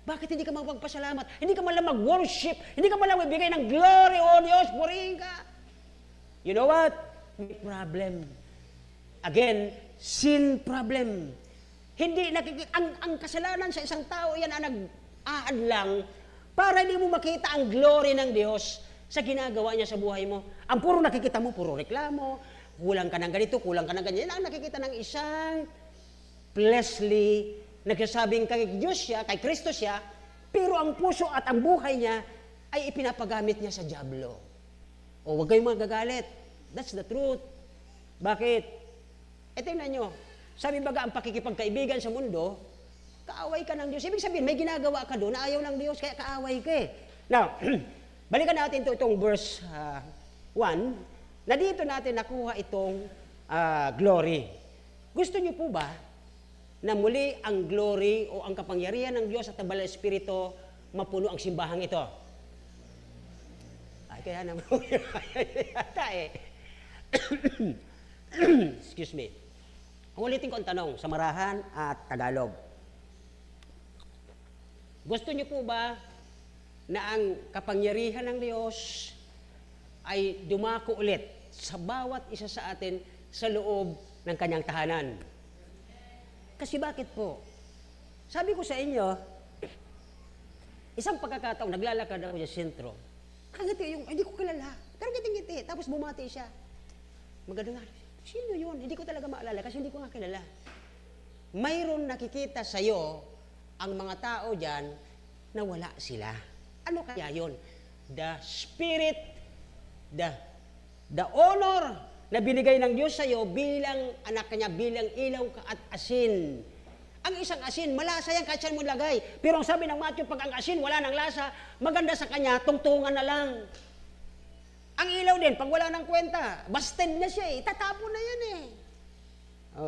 Bakit hindi ka makapagpasalamat? Hindi ka man lang mag-worship, hindi ka man lang magbigay ng glory, o Diyos, purihin ka. You know what? May problem. Again, sin problem. Hindi ang kasalanan sa isang tao yan ang nag-aadlang para hindi mo makita ang glory ng Diyos sa ginagawa niya sa buhay mo. Ang puro nakikita mo, puro reklamo, kulang ka ng ganito, kulang ka ng ganyan. Yan ang nakikita ng isang fleshly, nagsasabing kay Diyos siya, kay Kristo siya, pero ang puso at ang buhay niya ay ipinapagamit niya sa dyablo. O huwag kayong magagalit. That's the truth. Bakit? Tingnan nyo, sabi baga ang pakikipagkaibigan sa mundo, kaaway ka ng Diyos. Ibig sabihin, may ginagawa ka doon na ayaw ng Diyos, kaya kaaway ka eh. Now, balikan natin itong verse 1, na dito natin nakuha itong glory. Gusto niyo po ba na muli ang glory o ang kapangyarihan ng Diyos at ng Banal na Espiritu mapuno ang simbahang ito? Ay, kaya naman. Yata eh. Excuse me. Ulitin ko ang tanong sa Marahan at Tagalog. Gusto niyo po ba na ang kapangyarihan ng Diyos ay dumako ulit sa bawat isa sa atin sa loob ng kanyang tahanan? Kasi bakit po? Sabi ko sa inyo, isang pagkakataon, naglalakad ako sa sentro. Kagati yung, hindi ko kilala. Pero ngiti-ngiti. Tapos bumati siya. Maganda nga. Sino yun? Hindi ko talaga maalala kasi hindi ko nga kilala. Mayroon nakikita sa'yo ang mga tao dyan na wala sila. Ano kaya yun? The spirit, the honor na binigay ng Diyos sa'yo bilang anak niya, bilang ilaw ka at asin. Ang isang asin, malasa yan kahit saan mo lagay. Pero ang sabi ng Matthew, pag ang asin wala ng lasa, maganda sa kanya, tungtungan na lang. Ang ilaw din, pag wala ng kwenta, busted na siya eh, tatapon na yan eh.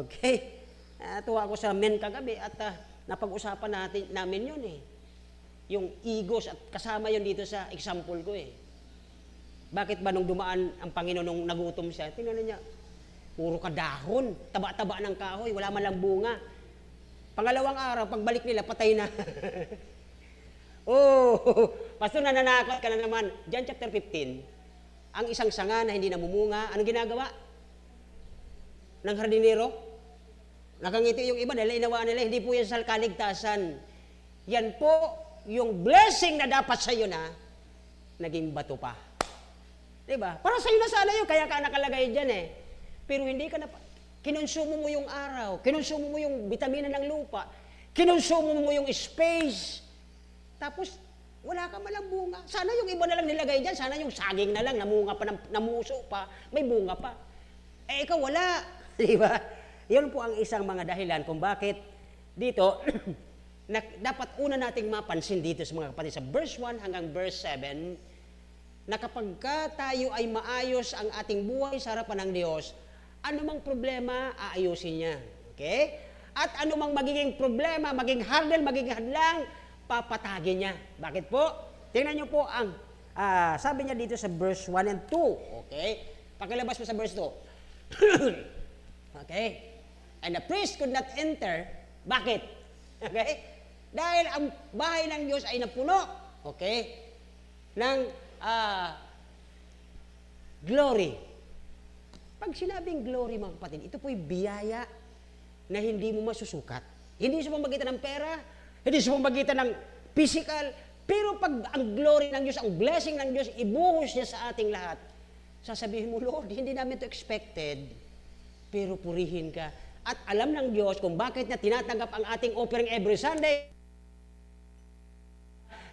Okay. Tuwa ako sa men kagabi at napag-usapan namin yun eh. Yung egos at kasama yun dito sa example ko eh. Bakit ba nung dumaan ang Panginoon nung nagutom siya, tingnan niya, puro kadahon, taba-taba ng kahoy, wala man lang bunga. Pangalawang araw, pagbalik nila, patay na. Oh, pastor, nananakot ka na naman. John chapter 15, ang isang sanga na hindi namumunga, anong ginagawa? Ng hardinero? Nakangiti yung iba, dahil inawaan nila, hindi po yan sa kaligtasan. Yan po, yung blessing na dapat sa'yo na, naging bato pa. Diba? Para sa'yo na sana yun, kaya ka nakalagay dyan eh. Pero hindi ka na, kinonsumo mo yung araw, kinonsumo mo yung vitamina ng lupa, kinonsumo mo yung space, tapos, wala ka malang bunga. Sana yung iba na lang nilagay dyan. Sana yung saging na lang, namunga pa, namuso pa, may bunga pa. Eh, ikaw wala. Di ba? Yun po ang isang mga dahilan kung bakit dito, dapat una nating mapansin dito sa mga kapatid, sa verse 1 hanggang verse 7, na kapag tayo ay maayos ang ating buhay sa harapan ng Diyos, anumang problema, aayusin niya. Okay? At anumang magiging problema, maging hardel, magiging hadlang, papatagin niya. Bakit po? Tingnan niyo po ang sabi niya dito sa verse 1 and 2. Okay? Pakilabas mo sa verse 2. Okay? And the priest could not enter. Bakit? Okay? Dahil ang bahay ng Diyos ay napuno. Okay? Ng glory. Pag sinabing glory, mga kapatid, ito po'y biyaya na hindi mo masusukat. Hindi sa pamamagitan ng pera, hindi sa pamamagitan ng physical, pero pag ang glory ng Diyos, ang blessing ng Diyos, ibuhos niya sa ating lahat, sasabihin mo, Lord, hindi namin ito expected, pero purihin ka. At alam ng Diyos kung bakit niya tinatanggap ang ating offering every Sunday,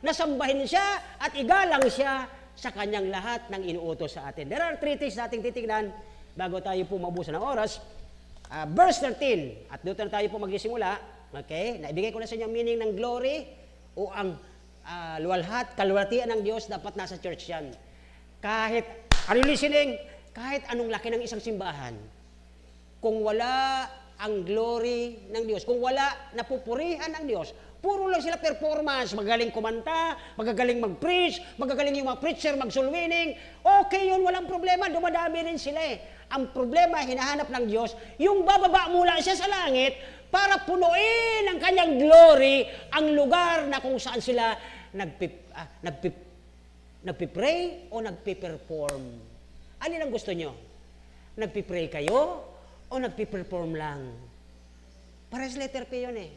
nasambahin siya at igalang siya sa kanyang lahat ng inuutos sa atin. There are 3 things nating titignan bago tayo po maubusan ng oras. Verse 13, at doon na tayo po magsisimula. Okay? Naibigay ko na sa inyo ang meaning ng glory o ang luwalhat, kalwalhatian ng Diyos, dapat nasa church yan. are you listening? Kahit anong laki ng isang simbahan, kung wala ang glory ng Diyos, kung wala napupurihan ng Diyos, puro lang sila performance, magagaling kumanta, magagaling mag-preach, magagaling yung mga preacher, mag-soul winning, okay yun, walang problema, dumadami rin sila eh. Ang problema, hinahanap ng Diyos, yung bababa mula siya sa langit, para punuin ng kanyang glory ang lugar na kung saan sila nagpipray o nagpiperform. Alin ang gusto nyo? Nagpipray kayo o nagpiperform lang? Pares letter P yun eh.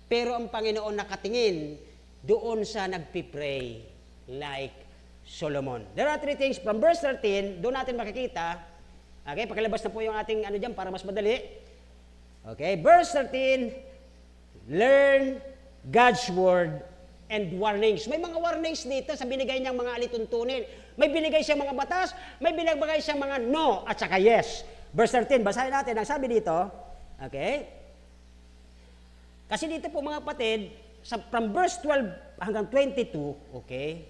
Pero ang Panginoon nakatingin doon sa nagpipray like Solomon. There are three things from verse 13, doon natin makikita. Okay, pakilabas na po yung ating ano dyan para mas madali. Okay, verse 13, learn God's word and warnings. May mga warnings dito sa binigay niyang mga alituntunin. May binigay siyang mga batas, may binigay siyang mga no at saka yes. Verse 13, basahin natin. Ang sabi dito, okay? Kasi dito po mga kapatid, from verse 12 hanggang 22, okay,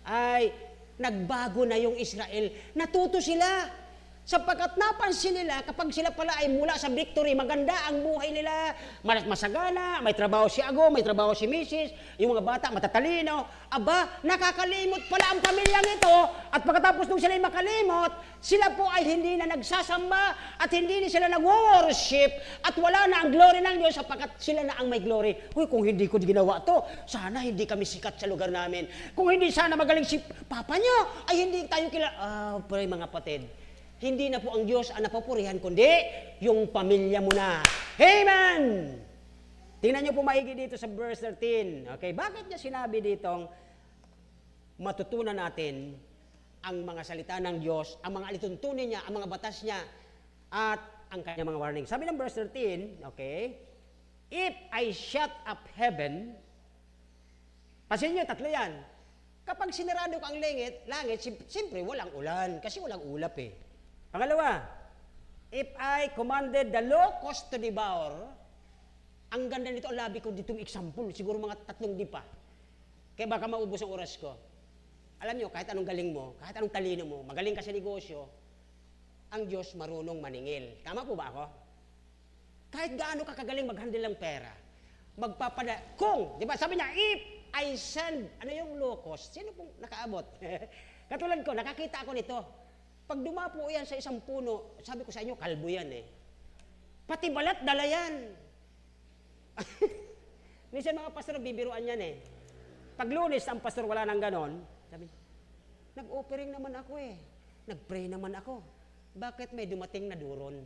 ay nagbago na yung Israel. Natuto sila. Sapagkat napansin nila, kapag sila pala ay mula sa victory, maganda ang buhay nila, masagana, may trabaho si Ago, may trabaho si Mrs., yung mga bata matatalino, aba, nakakalimot pala ang pamilyang ito, at pagkatapos nung sila ay makalimot, sila po ay hindi na nagsasamba, at hindi na sila nag-worship, at wala na ang glory ng Diyos, sapagkat sila na ang may glory. Uy, kung hindi ko ginawa to, sana hindi kami sikat sa lugar namin. Kung hindi sana magaling si Papa nyo, ay hindi tayo pero mga kapatid, hindi na po ang Diyos ang napupurihan, kundi yung pamilya mo na. Amen! Tingnan niyo po maigi dito sa verse 13. Okay, bakit niya sinabi ditong matutunan natin ang mga salita ng Diyos, ang mga alituntunin niya, ang mga batas niya, at ang kanyang mga warning. Sabi ng verse 13, okay, if I shut up heaven, pasin niyo, tatlo yan. Kapag sinarado ko ang langit, siyempre walang ulan, kasi walang ulap eh. Pangalawa, if I commanded the locust to devour, ang ganda nito, ang labi ko ditong example, siguro mga 3 di pa. Kaya baka maubos ang oras ko. Alam nyo, kahit anong galing mo, kahit anong talino mo, magaling ka sa negosyo, ang Diyos marunong maningil. Tama po ba ako? Kahit gaano ka kagaling mag-handle ng pera, di ba, sabi niya, if I send, ano yung locust? Sino pong nakaabot? Katulad ko, nakakita ako nito. Pag dumapo yan sa isang puno, sabi ko sa inyo, kalbo yan eh. Pati balat, dala yan. Minsan mga pastor, bibiruan yan eh. Pag Lunes, ang pastor wala nang ganon, sabi, nag-offering naman ako eh. Nag-pray naman ako. Bakit may dumating na duron?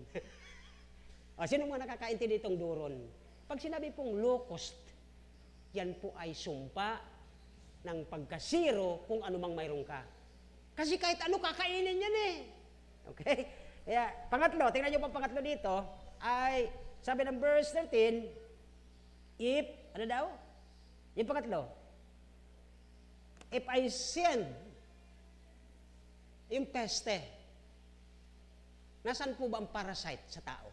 Sino mga nakakaintindi itong duron? Pag sinabi pong locust, yan po ay sumpa ng pagkasiro kung anumang mayroon ka. Kasi kahit ano, kakainin yan eh. Okay? Kaya, pangatlo, tingnan nyo po pangatlo dito, ay, sabi ng verse 13, if, ano daw? Yung pangatlo, if I send, yung peste, nasaan po ba ang parasite sa tao?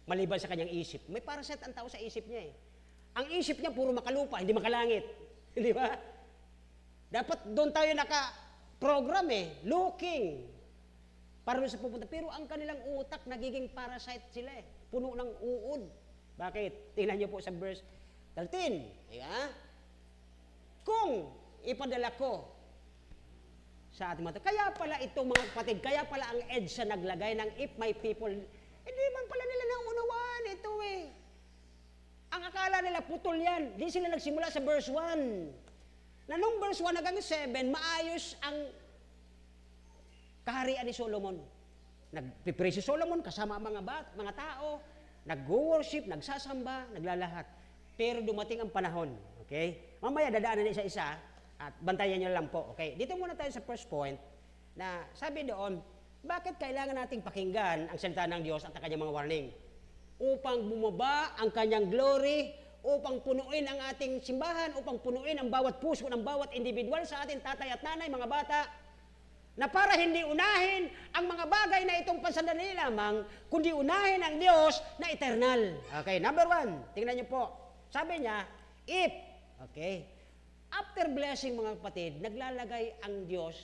Maliban sa kanyang isip. May parasite ang tao sa isip niya eh. Ang isip niya, puro makalupa, hindi makalangit. Di ba? Dapat doon tayo program eh, looking, para sa pupunta. Pero ang kanilang utak, nagiging parasite sila eh. Puno ng uod. Bakit? Tingnan niyo po sa verse 13. Yeah? Kung ipadala ko sa ating mga, kaya pala itong mga kapatid, kaya pala ang EDSA naglagay ng if my people, hindi man pala nila naunawaan ito eh. Ang akala nila putol yan. Di sila nagsimula sa verse 1. Na nung verse 1 hanggang 7, maayos ang kaharian ni Solomon. Nagpipray si Solomon kasama ang mga tao, nag-worship, nagsasamba, naglalahat. Pero dumating ang panahon, okay? Mamaya dadaanan na isa-isa at bantayan niyo lang po, okay? Dito muna tayo sa first point na sabi doon, bakit kailangan nating pakinggan ang salita ng Diyos at ang kanyang mga warning? Upang bumaba ang kanyang glory, upang punuin ang ating simbahan, upang punuin ang bawat puso ng bawat individual sa ating tatay at nanay, mga bata, na para hindi unahin ang mga bagay na itong pansandali lamang, kundi unahin ang Diyos na eternal. Okay, number 1, tingnan niyo po. Sabi niya, if, okay, After blessing, mga kapatid, naglalagay ang Diyos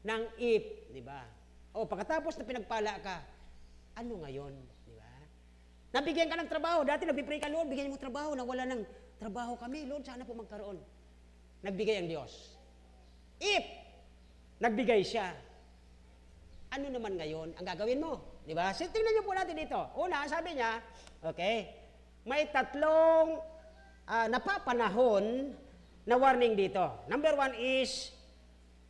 ng if, di ba? O pagkatapos na pinagpala ka, ano ngayon? Di ba? Nabigyan ka ng trabaho. Dati nagpipray ka, Lord, bigyan mo trabaho. Nawala ng trabaho kami. Lord, sana po magkaroon. Nagbigay ang Diyos. If nagbigay siya, ano naman ngayon ang gagawin mo? Di ba? So, tingnan niyo po natin dito. Una, sabi niya, okay, may tatlong napapanahon na warning dito. Number 1 is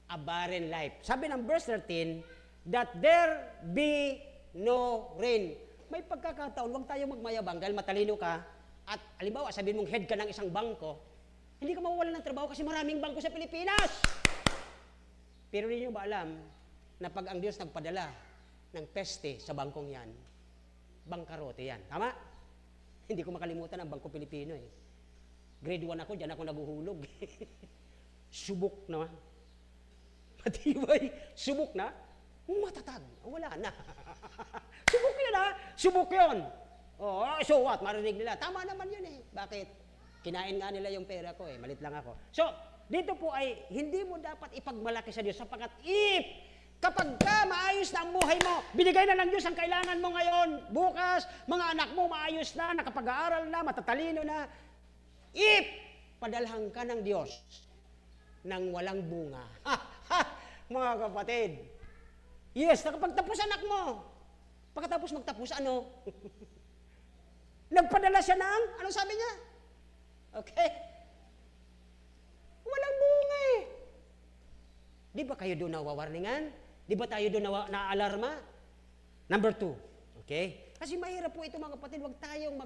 a barren life. Sabi ng verse 13, that there be no rain. May pagkakataon, huwag tayo magmayabang dahil matalino ka at halimbawa, sabihin mong head ka ng isang bangko, hindi ka mawawalan ng trabaho kasi maraming bangko sa Pilipinas. Pero hindi nyo ba alam na pag ang Diyos nagpadala ng peste sa bangkong yan, bangkarote yan. Tama? Hindi ko makalimutan ang Bangko Pilipino eh. Grade 1 ako, dyan ako naguhulog. Subok na. Matibay. Subok na. Matatag. Wala na. Subok yun ha. Subok yun. Oh, so what? Marinig nila. Tama naman yun eh. Bakit? Kinain nga nila yung pera ko eh. Malit lang ako. So, dito po ay hindi mo dapat ipagmalaki sa Diyos sapagkat if kapag ka maayos na ang buhay mo, binigay na ng Diyos ang kailangan mo ngayon, bukas, mga anak mo maayos na, nakapag-aaral na, matatalino na, if padalhan ka ng Diyos nang walang bunga. Mga kapatid. Yes, nakapagtapos anak mo. Pagkatapos magtapos, ano? Nagpadala siya ng, ano sabi niya? Okay? Walang bunga eh. Di ba kayo doon nawawarningan? Di ba tayo doon na-alarma? Number 2. Okay? Kasi mahirap po ito mga kapatid, huwag tayong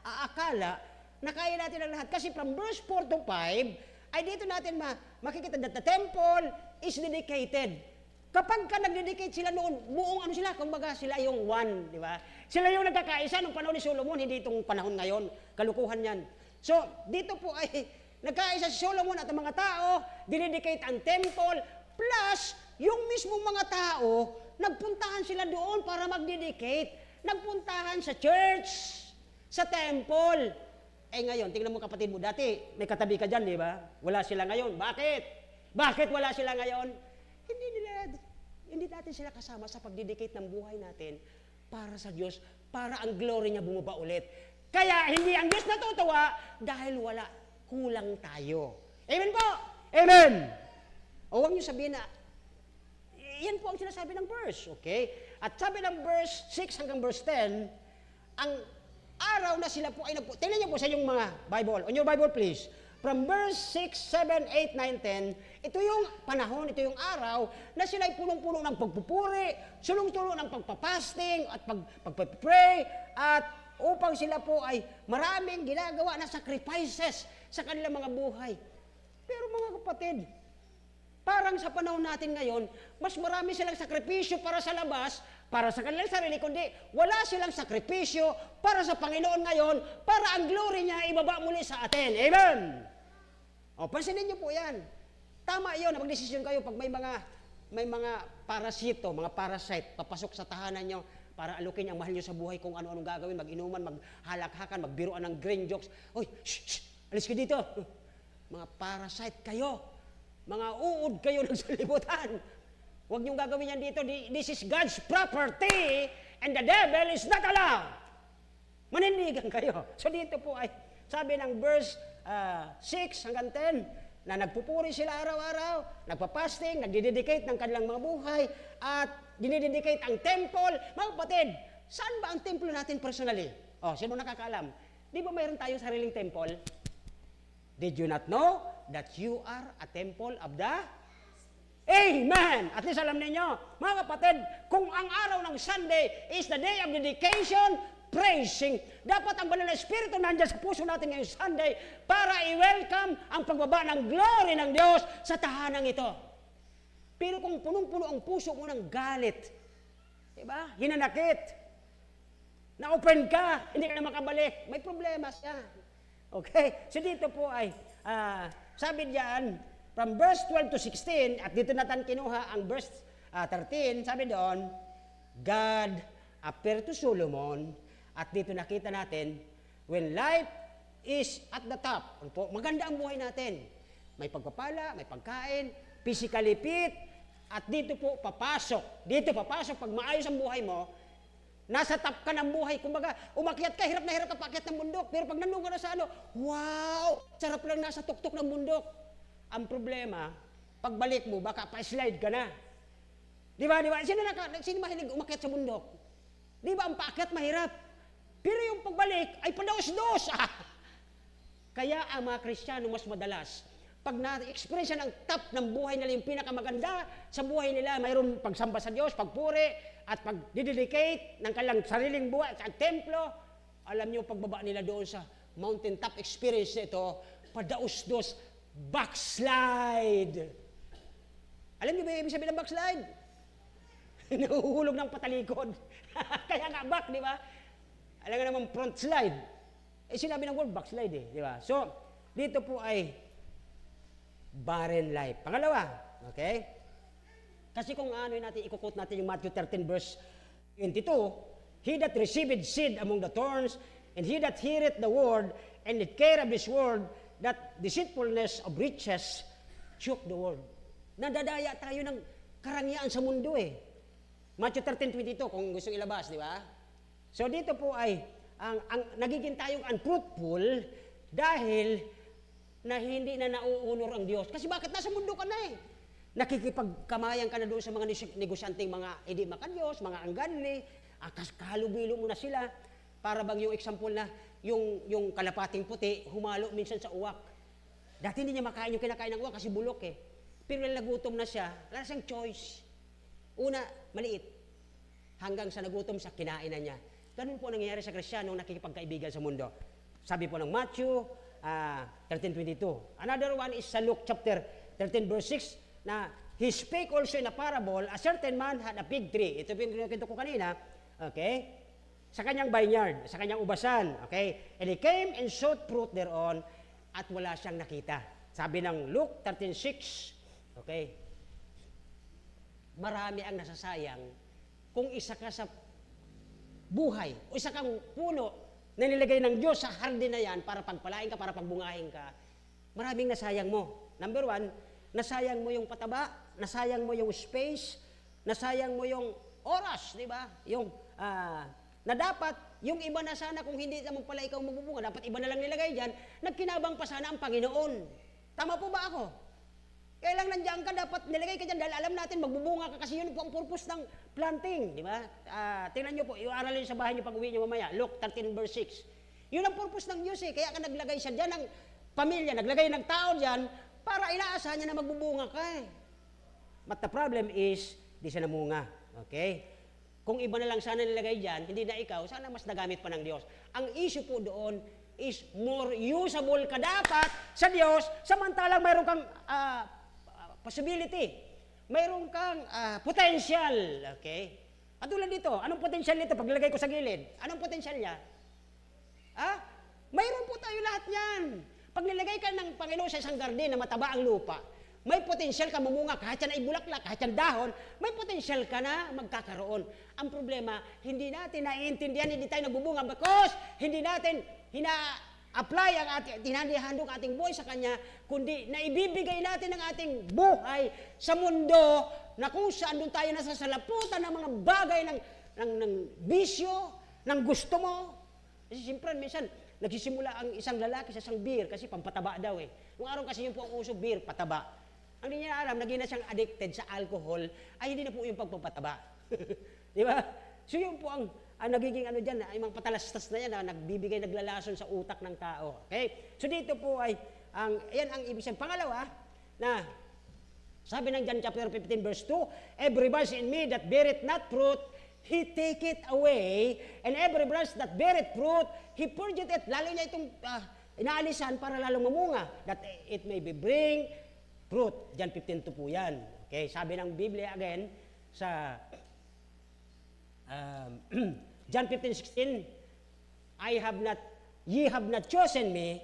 aakala na kaya natin ang lahat. Kasi from verse 4 to 5, ay dito natin makikita that the temple is dedicated. Kapag ka nag-dedicate sila noon, buong ano sila, kumbaga sila yung one, di ba? Sila yung nagkakaisa nung panahon ni Solomon, hindi itong panahon ngayon, kalukuhan yan. So, dito po ay nagkaisa si Solomon at ang mga tao, dinedicate ang temple, plus yung mismong mga tao, nagpuntahan sila doon para mag-dedicate. Nagpuntahan sa church, sa temple. Eh ngayon, tingnan mo kapatid mo, dati may katabi ka dyan, di ba? Wala sila ngayon. Bakit? Bakit wala sila ngayon? Hindi natin sila kasama sa pag-dedicate ng buhay natin para sa Diyos, para ang glory niya bumaba ulit. Kaya hindi ang Diyos natutuwa dahil wala, kulang tayo. Amen po? Amen! O huwag niyo sabihin na, yan po ang sinasabi ng verse, okay? At sabi ng verse 6 hanggang verse 10, ang araw na sila po ay tingnan niyo po sa inyong mga Bible. On your Bible, please. From verse 6, 7, 8, 9, 10, ito yung panahon, ito yung araw na sila ay punong-puno ng pagpupuri, sulong-tulo ng pagpapasting at pagpapray, at upang sila po ay maraming ginagawa na sacrifices sa kanilang mga buhay. Pero mga kapatid, parang sa panahon natin ngayon, mas marami silang sakripisyo para sa labas, para sa kanilang sarili, kundi wala silang sakripisyo para sa Panginoon ngayon, para ang glory niya ibaba muli sa atin. Amen! O, pansinin niyo po yan. Tama yun, magdesisyon kayo pag may mga parasito, mga parasite, papasok sa tahanan niyo para alukin ang mahal niyo sa buhay kung ano-anong gagawin, mag-inuman, maghalakhakan, magbiruan ng green jokes. Oy, shh, alis ka dito. Mga parasite kayo. Mga uod kayo ng salibutan. Huwag niyong gagawin yan dito. This is God's property and the devil is not allowed. Manindigan kayo. So dito po ay, sabi ng verse 6 hanggang 10, na nagpupuri sila araw-araw, nagpapasting, nagdededicate ng kanilang mga buhay, at dinededicate ang temple. Mga kapatid, saan ba ang temple natin personally? Oh, sino nakakaalam? Di ba mayroon tayong sariling temple? Did you not know that you are a temple of the Amen! At least alam ninyo, mga kapatid, kung ang araw ng Sunday is the day of dedication, praising, dapat ang banal na Espiritu nandiyan sa puso natin ngayong Sunday para i-welcome ang pagbaba ng glory ng Diyos sa tahanang ito. Pero kung punong-puno ang puso mo ng galit, diba? Hinanakit, na-open ka, hindi ka na makabalik, may problema siya. Okay? So dito po ay, sabi diyan, from verse 12 to 16, at dito natin kinuha ang verse 13, sabi doon, God appeared to Solomon, at dito nakita natin, when life is at the top, maganda ang buhay natin. may pagpapala, may pagkain, physically fit, at dito po papasok. Dito papasok, pag maayos ang buhay mo, nasa top ka ng buhay. Kumbaga, umakyat ka, hirap na hirap ka paakyat ng bundok. Pero pag nandun ka na sa ano, wow! Sarap lang nasa tuktok ng bundok. Ang problema, pagbalik mo, baka pa-slide ka na. Di ba? Sino mahilig umakyat sa bundok? Di ba? Ang paakyat mahirap. Pero yung pagbalik, ay padaos-dos. Kaya ang mga Kristiyano mas madalas, pag na-experience ng top ng buhay nila, yung pinakamaganda sa buhay nila, mayroon pagsamba sa Diyos, pagpuri, at pag-dedicate ng kanilang sariling buhay sa templo, alam niyo, pagbaba nila doon sa mountain top experience nito, padaos-dos, backslide. Alam niyo ba yung ibig sabihin ng backslide? Nahuhulog ng patalikod. Kaya nga back, di ba? Alam nga naman front slide. Sinabi ng word backslide di ba? So, dito po ay barren life. Pangalawa, okay? Kasi kung ano natin, ikukot natin yung Matthew 13 verse 22, he that received seed among the thorns, and he that heareth the word, and the care of this word, that deceitfulness of riches choke the word. Nadadaya tayo ng karangyaan sa mundo Matthew 13:22 kung gusto ilabas, di ba? So dito po ay ang nagiging tayong unfruitful dahil na hindi na nauunor ang Diyos. Kasi bakit nasa mundo ka na nakikipagkamayan ka na doon sa mga negosyanteng mga hindi makadiyos, mga ungodly, kahalubilo mo na sila. Para bang yung example na yung kalapating puti, humalo minsan sa uwak. Dati hindi niya makain yung kinakain ng uwak kasi bulok Pero nagutom na siya, wala siyang choice. Una, maliit. Hanggang sa nagutom siya, kinain na niya. Ganun po nangyayari sa Kristiyano nakikipagkaibigan sa mundo. Sabi po ng Matthew 13:22. Another one is sa Luke chapter 13 verse 6 na he spake also in a parable, a certain man had a fig tree. Ito yung kinukwento ko kanina. Okay? Sa kanyang vineyard, sa kanyang ubasan. Okay? And he came and sowed fruit thereon at wala siyang nakita. Sabi ng Luke 13:6. Okay? Marami ang nasasayang kung isa ka sa buhay o isa kang puno na nilagay ng Diyos sa hardin na yan para pagpalain ka, para pagbungahin ka, maraming nasayang mo. Number one, nasayang mo yung pataba, nasayang mo yung space, nasayang mo yung oras, di ba? Yung, na dapat, yung iba na sana kung hindi naman pala ikaw magbubunga, dapat iba na lang nilagay dyan, nagkinabang pa sana ang Panginoon. Tama po ba ako? Kaya lang nandiyan ka, dapat nilagay ka dyan dahil alam natin magbubunga ka kasi yun po ang purpose ng planting, di ba? Tingnan nyo po, i-aralin sa bahay nyo pag uwi nyo mamaya, Luke 13 verse 6. Yun ang purpose ng Diyos Kaya ka naglagay siya dyan ng pamilya, naglagay ng tao dyan para inaasahan niya na magbubunga ka But the problem is, di siya namunga. Okay? Kung iba na lang sana nilagay dyan, hindi na ikaw, sana mas nagamit pa ng Diyos. Ang issue po doon is more usable ka dapat sa Diyos, samantalang mayroon kang possibility. Mayroon kang potential. Okay? Katulad dito, anong potential nito? Pag nilagay ko sa gilid, anong potential niya? Mayroon po tayo lahat yan. Pag nilagay ka ng Panginoon sa isang garden na mataba ang lupa, may potential ka mamunga kahit yan ay bulaklak, kahit yan dahon, may potential ka na magkakaroon. Ang problema, hindi natin naiintindihan, hindi tayo nagbubunga because hindi natin apply ang ating, tinandihandog ating buhay sa Kanya, kundi naibibigay natin ang ating buhay sa mundo na kung saan doon tayo nasa salaputan ng mga bagay ng bisyo, ng gusto mo. Kasi siyempre, minsan, nagsisimula ang isang lalaki sa isang beer kasi pampataba daw Nung araw kasi yun po ang uso, beer, pataba. Ang hindi niya alam, naging na siyang addicted sa alcohol, ay hindi na po yung pagpapataba. Di ba? So yun po ang nagiging dyan, ay mga patalastas na yan na nagbibigay, naglalason sa utak ng tao. Okay? So dito po ay, yan ang ibig sabihin. Pangalawa, na sabi ng John chapter 15 verse 2, every branch in me that beareth not fruit, He take it away, and every branch that beareth fruit, He purgeth it. Lalo niya itong inaalisan para lalong mamunga, that it may be bring fruit. John 15:2 po yan. Okay? Sabi ng Biblia again, sa John 15:16, ye have not chosen me,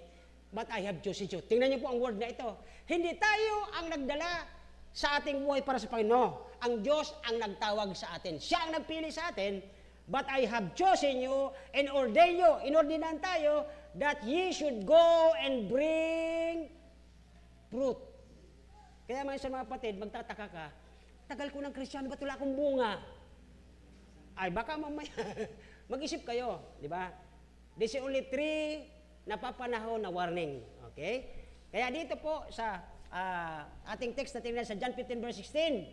but I have chosen you. Tingnan niyo po ang word na ito. Hindi tayo ang nagdala sa ating buhay para sa Panginoon. Ang Diyos ang nagtawag sa atin. Siya ang nagpili sa atin, but I have chosen you and ordained you. Inordinan tayo that ye should go and bring fruit. Kaya mga mga kapatid, magtataka ka, tagal ko ng Kristiyano, ba't wala akong bunga? Ay, baka mamaya, mag-isip kayo, di ba? This is only 3 napapanahon na warning. Okay? Kaya dito po sa ating text na tingnan sa John 15 verse 16,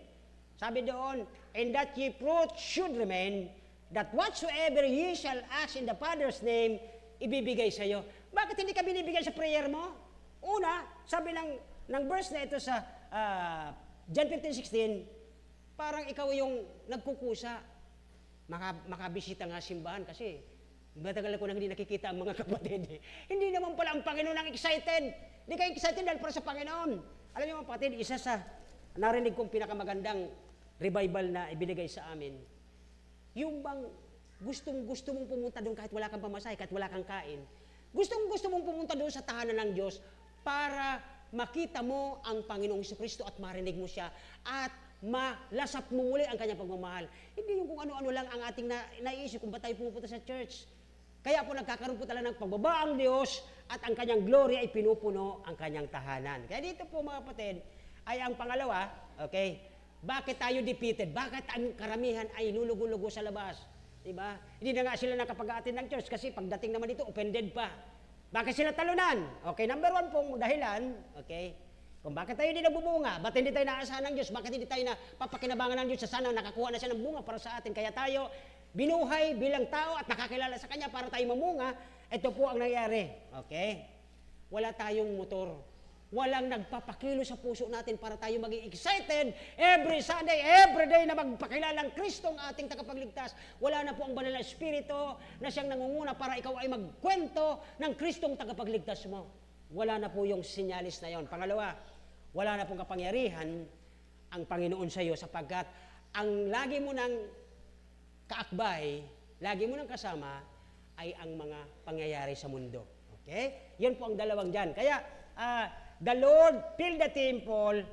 sabi doon, "And that ye fruit should remain, that whatsoever ye shall ask in the Father's name, ibibigay sa iyo." Bakit hindi ka binibigyan sa prayer mo? Una, sabi ng verse na ito sa John 15:16, parang ikaw yung nagkukusa. Makabisita nga simbahan kasi matagal ko nang hindi nakikita ang mga kapatid. Hindi naman pala ang Panginoon ang excited. Hindi kayo excited dahil para sa Panginoon. Alam niyo mga kapatid, isa sa narinig kong pinakamagandang revival na ibinigay sa amin, yung bang gustong-gusto mong pumunta doon kahit wala kang pamasahe, kahit wala kang kain. Gustong-gusto mong pumunta doon sa tahanan ng Diyos para makita mo ang Panginoong Jesucristo at marinig mo siya at malasap mo muli ang kanyang pagmamahal. Hindi yung kung ano-ano lang ang ating naiisip kung ba tayo pumupunta sa church. Kaya po nagkakaroon po talaga ng pagbaba ang Diyos at ang kanyang glory ay pinupuno ang kanyang tahanan. Kaya dito po mga kapatid, ay ang pangalawa, okay, bakit tayo defeated? Bakit ang karamihan ay lulugo-lugo sa labas? Diba? Hindi na nga sila nakapag-aatin ng church kasi pagdating naman dito, offended pa. Bakit sila talunan? Okay, number 1 pong dahilan, okay, kung bakit tayo hindi nagbubunga, bakit hindi tayo naasahan ng Diyos, bakit hindi tayo napapakinabangan ng Diyos sa sana nakakuha na siya ng bunga para sa atin, kaya tayo binuhay bilang tao at nakakilala sa Kanya para tayo mamunga, ito po ang nangyari, okay? Wala tayong motor. Walang nagpapakilo sa puso natin para tayo maging excited every Sunday, every day na magpakilalang Kristo ang ating tagapagligtas. Wala na po ang banal na espiritu na siyang nangunguna para ikaw ay magkwento ng Kristong tagapagligtas mo. Wala na po yung sinyalis na yon. Pangalawa, wala na pong kapangyarihan ang Panginoon sa iyo sapagkat ang lagi mo ng kaakbay, lagi mo ng kasama ay ang mga pangyayari sa mundo. Okay? Yan po ang dalawang dyan. Kaya, the Lord filled the temple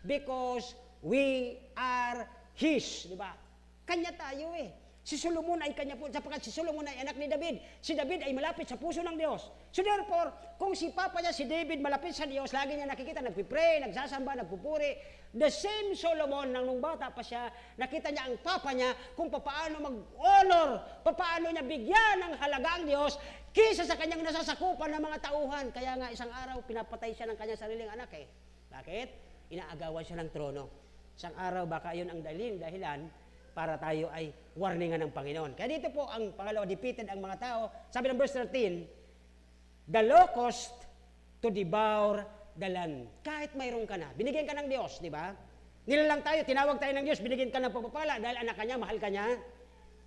because we are His. Di ba? Kanya tayo eh. Si Solomon ay kanya po, sapagkat si Solomon ay anak ni David. Si David ay malapit sa puso ng Diyos. So therefore, kung si Papa niya, si David, malapit sa Diyos, lagi niya nakikita, nagpipray, nagsasamba, nagpupuri. The same Solomon, nung bata pa siya, nakita niya ang Papa niya kung paano mag-honor, paano niya bigyan ng halaga ang Diyos, kisa sa kanyang nasasakupan ng mga tauhan. Kaya nga isang araw, pinapatay siya ng kanyang sariling anak eh. Bakit? Inaagawan siya ng trono. Isang araw, baka yun ang dahilan para tayo ay warningan ng Panginoon. Kaya dito po ang pangalawa, defeated ang mga tao. Sabi ng verse 13, the locust to devour the land. Kahit mayroon ka na, binigyan ka ng Diyos, di ba? Nilalang tayo, tinawag tayo ng Diyos, binigyan ka ng pagpapala dahil anak ka niya, mahal ka niya.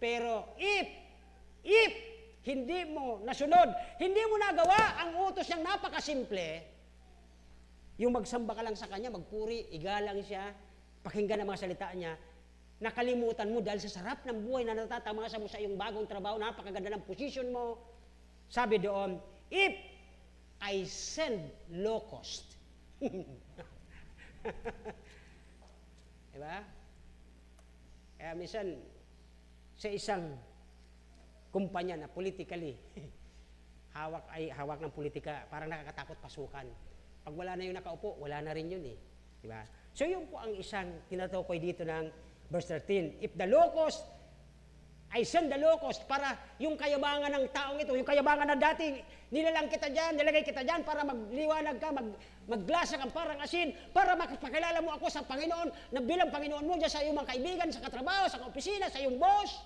Pero if hindi mo nasunod, hindi mo nagawa ang utos niyang napakasimple, yung magsamba ka lang sa Kanya, magpuri, igalang siya, pakinggan ang mga salita niya, nakalimutan mo dahil sa sarap ng buhay na natatamasa mo sa iyong bagong trabaho, napakaganda ng position mo. Sabi doon, if I send locust. Diba? Kaya minsan, sa isang kumpanya na politically, hawak ng politika, parang nakakatakot pasukan. Pag wala na yung nakaupo, wala na rin yun eh. Diba? So yun po ang isang tinatukoy dito ng verse 13, if the locust, I send the locust para yung kayabangan ng taong ito, yung kayabangan na dati, nilalang kita dyan, nilagay kita dyan para magliwanag ka, maglasa kang parang asin, para makapakilala mo ako sa Panginoon, na bilang Panginoon mo dyan sa iyong mga kaibigan, sa katrabaho, sa opisina, sa iyong boss.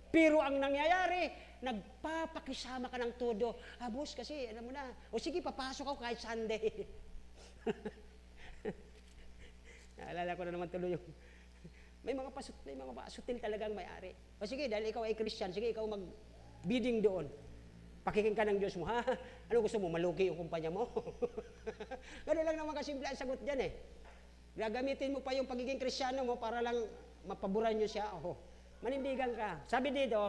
Pero ang nangyayari, nagpapakisama ka ng todo. Boss, kasi, alam mo na, o sige, papasok ako kahit Sunday. Naalala ko na naman tuloy yung may mga pasutil talagang may-ari. O sige, dahil ikaw ay Christian, sige, ikaw mag-bidding doon. Pakikin ka ng Diyos mo, ha? Ano gusto mo, malugi yung kumpanya mo? Gano'n lang naman kasimple ang sagot dyan eh. Gagamitin mo pa yung pagiging Kristiyano mo para lang mapaboran nyo siya. Oh, manindigan ka. Sabi dito,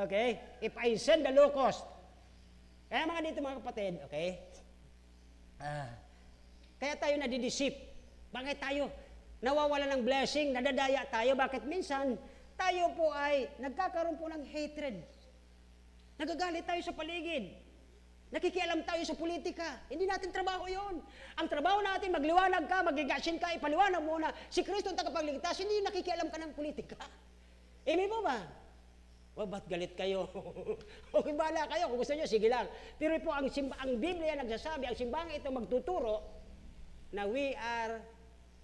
okay, if I send the locust. Kaya mga dito mga kapatid, okay, kaya tayo nadidisip. Bakit tayo nawawala ng blessing, nadadaya tayo? Bakit minsan tayo po ay nagkakaroon po ng hatred. Nagagalit tayo sa paligid. Nakikialam tayo sa politika. Hindi natin trabaho yon. Ang trabaho natin, magliwanag ka, magigasin ka, ipaliwanag mo na si Kristo ang tagapagligtas, hindi nakikialam ka ng politika. Amen po ba? O, ba't galit kayo? Okay, bahala kayo. Kung gusto nyo, sige lang. Pero po, ang Biblia nagsasabi, ang simbahan ito magtuturo na we are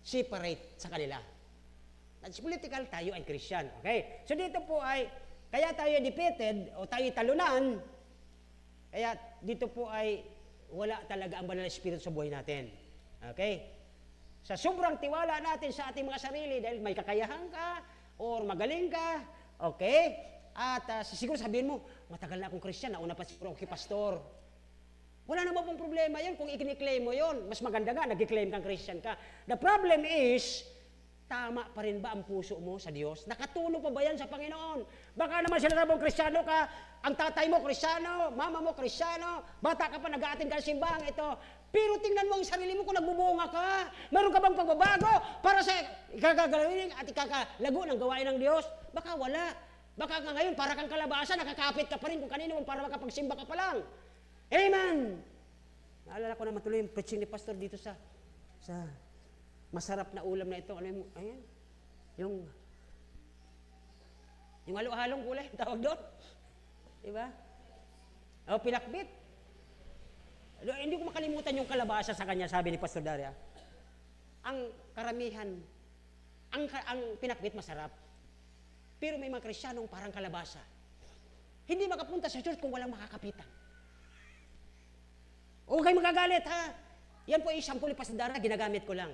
separate sa kanila. That's political, tayo ay Christian. Okay? So dito po ay, kaya tayo defeated o tayo talunan, kaya dito po ay wala talaga ang banal na espiritu sa buhay natin. Okay? Sa sobrang tiwala natin sa ating mga sarili dahil may kakayahan ka or magaling ka, okay? At siguro sabihin mo, matagal na akong Christian, nauna pa siguro ako kay pastor. Wala naman pong problema yun kung ikiniklaim mo yun. Mas maganda nga, nag-claim kang Christian ka. The problem is, tama pa rin ba ang puso mo sa Diyos? Nakatulong pa ba yan sa Panginoon? Baka naman sila sabong Kristiyano ka, ang tatay mo Kristiyano, mama mo Kristiyano, bata ka pa nag-aatin ka sa simbahan ito. Pero tingnan mo ang sarili mo kung nagbubunga ka. Meron ka bang pagbabago para sa ikagagalawin at ikakalago ng gawain ng Diyos? Baka wala. Baka nga ngayon, para kang kalabasa, nakakapit ka pa rin kung kanino para makapagsimba ka pa lang. Amen! Naalala ko naman tuloy yung preaching ni Pastor dito sa masarap na ulam na ito. Alam mo, ayan, yung halo-halong gulay, tawag doon. Diba? O, pinakbit. Hindi ko makalimutan yung kalabasa sa kanya, sabi ni Pastor Daria. Ang karamihan, ang pinakbit masarap. Pero may mga Kristiyanong parang kalabasa. Hindi makapunta sa church kung walang makakapitan. Huwag kayo magagalit, ha? Yan po ay sample ni Pastor Dara, ginagamit ko lang.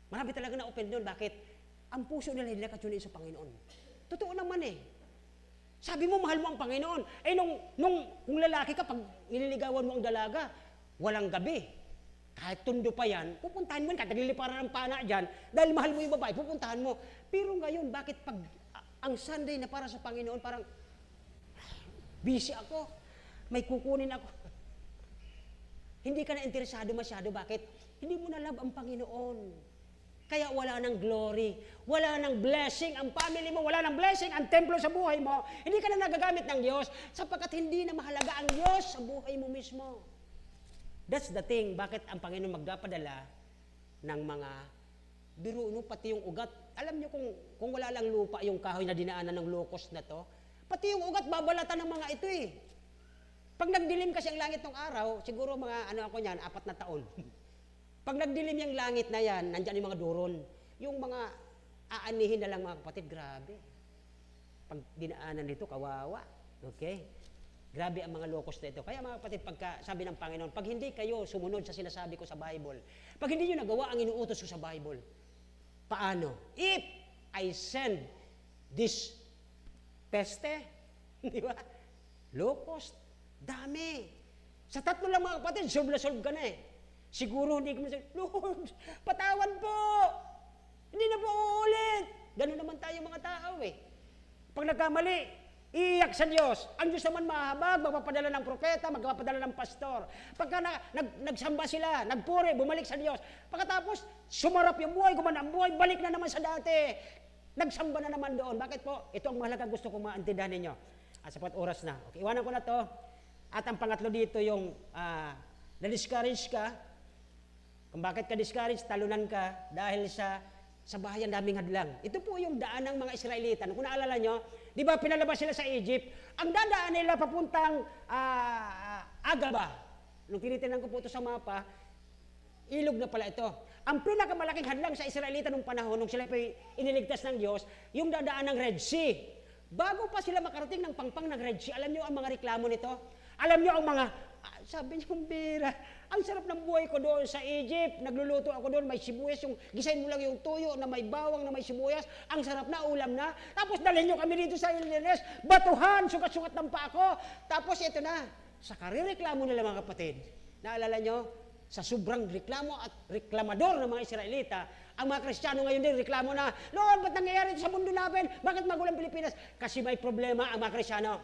Marami talaga na open doon. Bakit? Ang puso nila hindi nakatunin sa Panginoon. Totoo naman eh. Sabi mo, mahal mo ang Panginoon. Eh, kung lalaki ka, pag nililigawan mo ang dalaga, walang gabi. Kahit tundo pa yan, pupuntahan mo yan. Kahit nagliliparan ng pana dyan, dahil mahal mo yung babae, pupuntahan mo. Pero ngayon, bakit pag ang Sunday na para sa Panginoon, parang busy ako, may kukunin ako. Hindi ka na interesado masyado. Bakit? Hindi mo na love ang Panginoon. Kaya wala nang glory, wala nang blessing ang family mo, wala nang blessing ang templo sa buhay mo. Hindi ka na nagagamit ng Diyos sapagkat hindi na mahalaga ang Diyos sa buhay mo mismo. That's the thing. Bakit ang Panginoon magpapadala ng mga biro, no? Pati yung ugat. Alam niyo kung wala lang lupa yung kahoy na dinaanan ng locust na to, pati yung ugat babalatan ng mga ito eh. Pag nagdilim kasi ang langit ng araw, siguro mga 4 na taon. Pag nagdilim yung langit na yan, nandyan yung mga duron. Yung mga aanihin na lang mga kapatid, grabe. Pag dinaanan nito, kawawa. Okay? Grabe ang mga locust na ito. Kaya mga kapatid, pagka sabi ng Panginoon, pag hindi kayo sumunod sa sinasabi ko sa Bible, pag hindi nyo nagawa ang inuutos ko sa Bible, paano? If I send this peste, di ba? Locust, dami. Sa 3 lang mga kapatid, solve na solve ka na eh. Siguro hindi ko masabi, Lord, patawan po. Hindi na po uulit. Ganun naman tayo mga tao eh. Pag nagkamali, iyak sa Diyos. Ang Diyos naman mahabag, magpapadala ng propeta, magpapadala ng pastor. Pagka nagsamba sila, nagpuri, bumalik sa Diyos. Pagkatapos, sumarap yung buhay, gumana ang buhay, balik na naman sa dati. Nagsamba na naman doon. Bakit po? Ito ang mahalaga gusto kong maintindihan ninyo. At sapat oras na. Okay, iwanan ko na to. At ang pangatlo dito yung na-discourage ka. Kung bakit ka discourage, talunan ka dahil sa bahayan daming hadlang. Ito po yung daan ng mga Israelita. Kung naalala nyo, di ba pinalabas sila sa Egypt, ang dadaan nila papuntang Agaba. Nung tinitingnan ko po ito sa mapa, ilog na pala ito. Ang pinakamalaking hadlang sa Israelita nung panahon, nung sila iniligtas ng Diyos, yung dadaan ng Red Sea. Bago pa sila makarating ng pangpang ng Red Sea, alam nyo ang mga reklamo nito? Alam nyo ang mga, sabi niyo, Bira, ang sarap ng buhay ko doon sa Egypt. Nagluluto ako doon, may sibuyas, yung gisain mo lang yung tuyo na may bawang na may sibuyas. Ang sarap na, ulam na. Tapos dalhin nyo kami dito sa Illinois, batuhan, sukat-sukat ng pa ako. Tapos ito na, sa karireklamo nila mga kapatid. Naalala nyo, sa sobrang reklamo at reklamador ng mga Israelita, ang mga Kristiyano ngayon din reklamo na, Lord, ba't nangyayari ito sa mundo namin? Bakit magulang Pilipinas? Kasi may problema ang mga Kristiyano.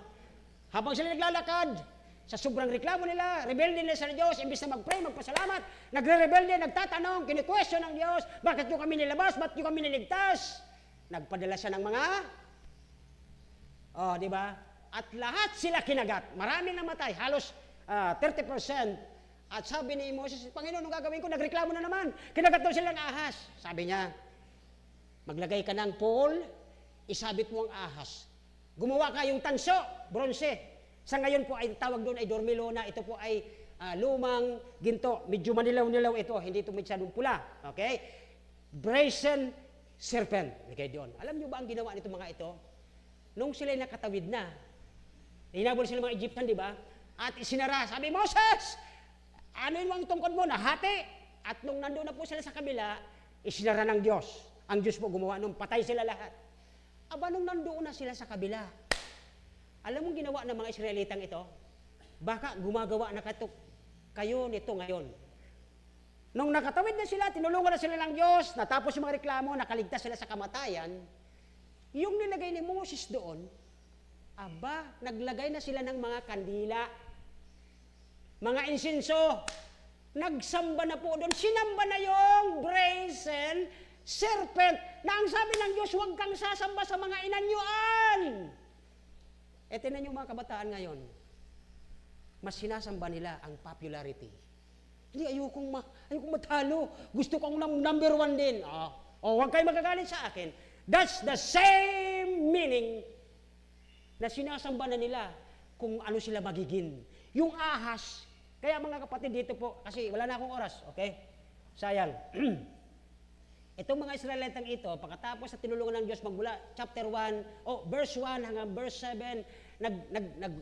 Habang sila naglalakad, sa sobrang reklamo nila, rebelde nila sa Diyos, imbis na mag-pray, magpasalamat, nagre-rebelde, nagtatanong, kini-question ng Diyos, bakit nyo kami nilabas, bakit nyo kami niligtas? Nagpadala siya ng mga, di ba? At lahat sila kinagat, maraming namatay, halos 30%. At sabi ni Moses, Panginoon, anong gagawin ko? Nagreklamo na naman. Kinagat daw sila ng ahas. Sabi niya, maglagay ka ng pole, isabit mo ang ahas. Gumawa ka yung tanso, bronze. Sa ngayon po ay tawag doon ay dormilona. Ito po ay lumang ginto. Medyo manilaw-nilaw ito. Hindi ito masyadong pula. Okay? Brazen serpent. Lagay doon. Alam niyo ba ang ginawa nito mga ito? Nung sila'y nakatawid na, hinabol sila mga Egyptian, di ba? At isinara. Sabi, Moses! Ano yung tungkod mo? Nahati. At nung nandoon na po sila sa kabila, isinara ng Diyos. Ang Diyos po gumawa nung patay sila lahat. Aba, nung nandoon na sila sa kabila, alam mong ginawa ng mga Israelitang ito? Baka gumagawa na kayo nito ngayon. Nung nakatawid na sila, tinulungan na sila ng Diyos, natapos yung mga reklamo, nakaligtas sila sa kamatayan, yung nilagay ni Moses doon, aba, naglagay na sila ng mga kandila, mga insinso, nagsamba na po doon, sinamba na yung brazen serpent na ang sabi ng Diyos, huwag kang sasamba sa mga inanyuan. E tinan niyo mga kabataan ngayon, mas sinasamba nila ang popularity. Hindi, ayokong matalo. Gusto kong number 1 din. Huwag kayo magagalit sa akin. That's the same meaning na sinasamba na nila kung ano sila magiging. Yung ahas, kaya mga kapatid dito po, kasi wala na akong oras, okay? Sayang. Itong mga Israelitang ito, pagkatapos sa tinulungan ng Diyos magmula chapter 1, verse 1 hanggang verse 7,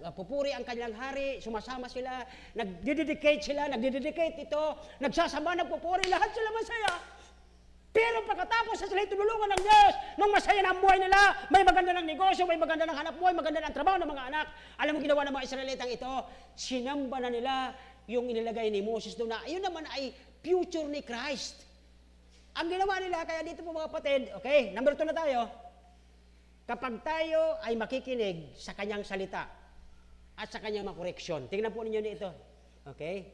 nagpupuri ang kanilang hari, sumasama sila, nagdededicate ito, nagsasama, nagpupuri, lahat sila masaya. Pero pagkatapos sa sila tinulungan ng Diyos, nung masaya na ang buhay nila, may maganda ng negosyo, may maganda ng hanap buhay, maganda ng trabaho ng mga anak. Alam mo ginawa ng mga Israelitang ito, sinamba na nila yung inilagay ni Moses doon na, yun naman ay future ni Christ. Ang ginawa nila, kaya dito po mga kapatid, okay, number 2 na tayo, kapag tayo ay makikinig sa kanyang salita at sa kanyang mga koreksyon, tingnan po ninyo dito, okay,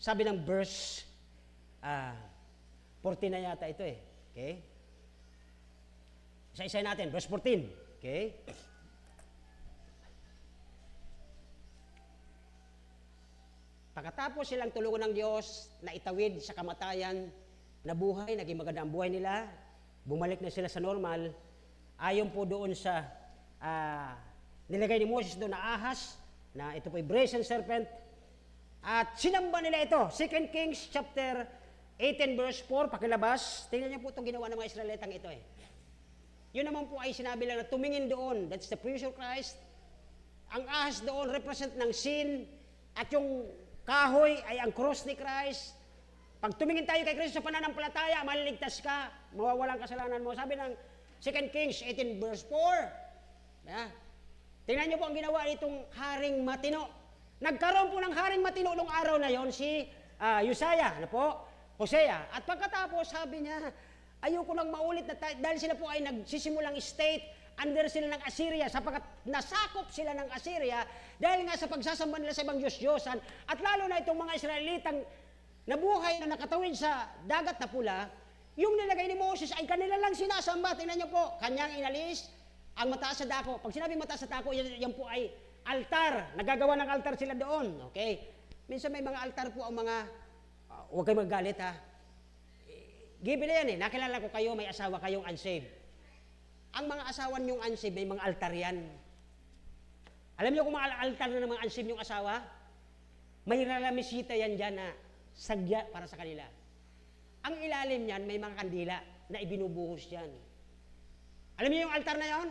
sabi ng verse 14 na yata ito okay? Isa-isa natin, verse 14, okay? Pagkatapos silang tulungan ng Diyos na itawid sa kamatayan, na buhay, naging maganda ang buhay nila, bumalik na sila sa normal, ayon po doon sa nilagay ni Moses doon na ahas, na ito po ay brazen serpent, at sinamba nila ito, 2 Kings chapter 18 verse 4, pakilabas. Tingnan niyo po itong ginawa ng mga Israelitang ito Yun naman po ay sinabi lang na tumingin doon. That's the future Christ. Ang ahas doon represent ng sin at yung kahoy ay ang cross ni Christ. Pag tumingin tayo kay Kristo sa pananampalataya, maliligtas ka, mawawalan kasalanan mo. Sabi ng 2 Kings 18 verse 4. Tingnan niyo po ang ginawa nitong haring matino. Nagkaroon po ng haring matino noong araw na yon si Uzziah, Hosea. At pagkatapos, sabi niya, ayoko nang maulit na dahil sila po ay nagsisimulang state under sila ng Assyria, sapagkat nasakop sila ng Assyria dahil nga sa pagsasamba nila sa ibang Diyos-Diyosan, at lalo na itong mga Israelitang nabuhay na nakatawid sa dagat na pula, yung nilagay ni Moses ay kanila lang sinasamba. Tingnan niyo po, kanyang inalis ang mataas sa dako. Pag sinabing mataas sa dako, yan po ay altar. Nagagawa ng altar sila doon. Okay? Minsan may mga altar po ang mga huwag kayo magalit Gibili yan nakilala ko kayo, may asawa kayong unsaved. Ang mga asawa niyong unsaved, may mga altar yan. Alam niyo kung mga altar na ng mga unsaved yung asawa? May ralamisita yan dyan na sagya para sa kanila. Ang ilalim niyan, may mga kandila na ibinubuhos yan. Alam niyo yung altar na yon?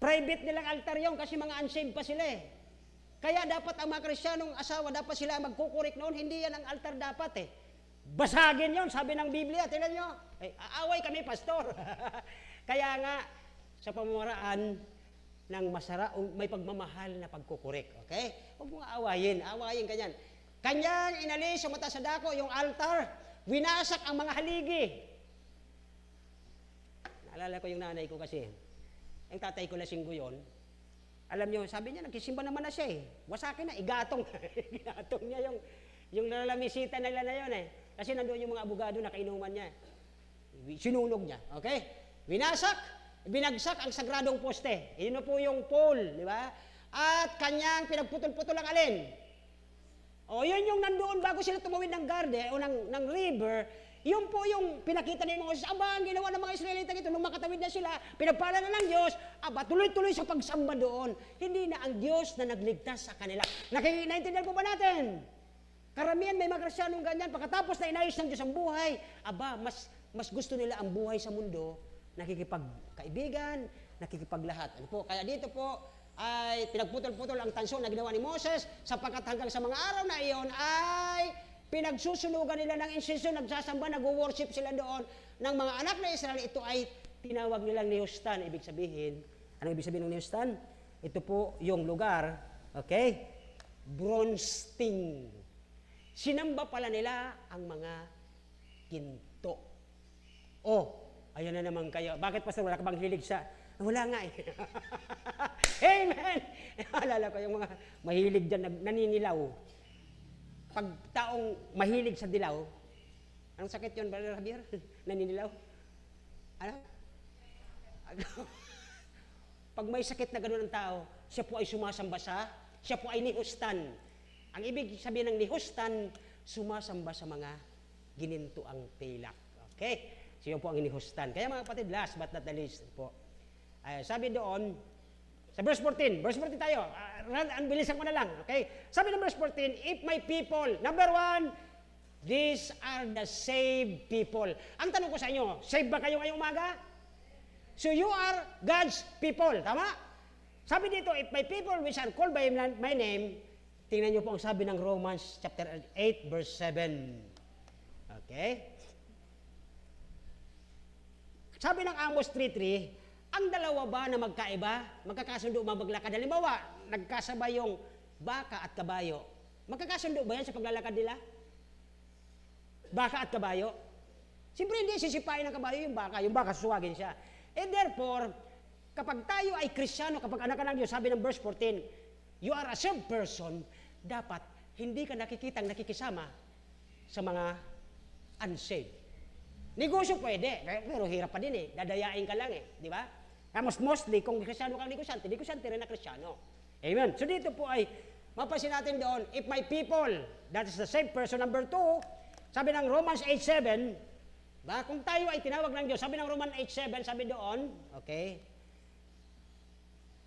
Private nilang altar yon kasi mga unsaved pa sila Kaya dapat ang mga Kristiyanong asawa, dapat sila magkukurik noon, hindi yan ang altar dapat Basagin yon, sabi ng Biblia, tingnan nyo. Aaway kami, pastor. Kaya nga, sa pamamaraan ng may pagmamahal na pagkukurik. Okay? Huwag mo aawayin kanyan. Kanyang inalis sa mata sa dako, yung altar, winasak ang mga haligi. Naalala ko yung nanay ko kasi, yung tatay ko lasinggo yon. Alam niyo, sabi niya, nagsisimba naman na siya Wasakin na, igatong. Igatong niya yung nalamisita nila na yun Kasi nandoon yung mga abogado na kainuman niya. Sinunog niya. Okay? Winasak, binagsak ang sagradong poste. Yun na po yung pole, di ba? at kanyang pinagputol-putol ang alin? O, yun yung nandoon bago sila tumawid ng garden o ng river, yun po yung pinakita ni Moses, aba, ang ginawa ng mga Israelita ito, nung makatawid na sila, pinagpala na ng Diyos, aba, tuloy-tuloy sa pagsamba doon. Hindi na ang Diyos na nagligtas sa kanila. Naintindihan po ba natin? Karamihan may mga Kristiyanong ganyan, pagkatapos na inayos ng Diyos ang buhay, aba, mas gusto nila ang buhay sa mundo, nakikipagkaibigan, nakikipaglahat. Ano po? Kaya dito po, ay pinagputol-putol ang tansyon na ginawa ni Moses, sapagkat hanggang sa mga araw na iyon ay pinagsusunugan nila ng insensyo, nagsasamba, nag-worship sila doon ng mga anak na Israel. Ito ay tinawag nilang Nehustan. Ibig sabihin, ano ibig sabihin ng Nehustan? Ito po yung lugar, okay? Bronze thing. Sinamba pala nila ang mga ginto. Oh, ayan na naman kayo. Bakit, Pastor, wala ka bang hilig sa... Wala nga eh. Amen! Alala ko yung mga mahilig dyan, naninilaw. Pag taong mahilig sa dilaw, anong sakit yun, Brother Javier? Naninilaw? Ano? Pag may sakit na gano'n ang tao, siya po ay sumasamba siya po ay nihustan. Ang ibig sabihin ng nihustan, sumasamba sa mga ginintuang pilak. Okay? Siya po ang inihustan. Kaya mga kapatid, last but not the least po, sabi doon, sa verse 14 tayo, ang bilisan ko na lang, okay? Sabi ng verse 14, if my people, number 1, these are the saved people. Ang tanong ko sa inyo, saved ba kayo ngayong umaga? So you are God's people, tama? Sabi dito, if my people which are called by my name, tingnan niyo po ang sabi ng Romans chapter 8, verse 7. Okay? Sabi ng Amos 3:3, ang dalawa ba na magkaiba, magkakasundo ba maglakad? Halimbawa, nagkasabay yung baka at kabayo. Magkakasundo ba yan sa paglalakad nila? Baka at kabayo? Siyempre hindi sisipain ng kabayo yung baka susuwagin siya. And therefore, kapag tayo ay Kristiyano, kapag anak ka ng Diyos, sabi ng verse 14, you are a saved person, dapat hindi ka nakikisama sa mga unsaved. Negosyo pwede, pero hirap pa din eh. Dadayain ka lang eh, di ba? Mostly, kung Kristiyano kang negosyante rin na Kristiyano. Amen. So dito po ay, mapasin natin doon, if my people, that is the saved person. Number 2, sabi ng Romans 8:7, kung tayo ay tinawag ng Diyos, sabi ng Romans 8:7, sabi doon, okay,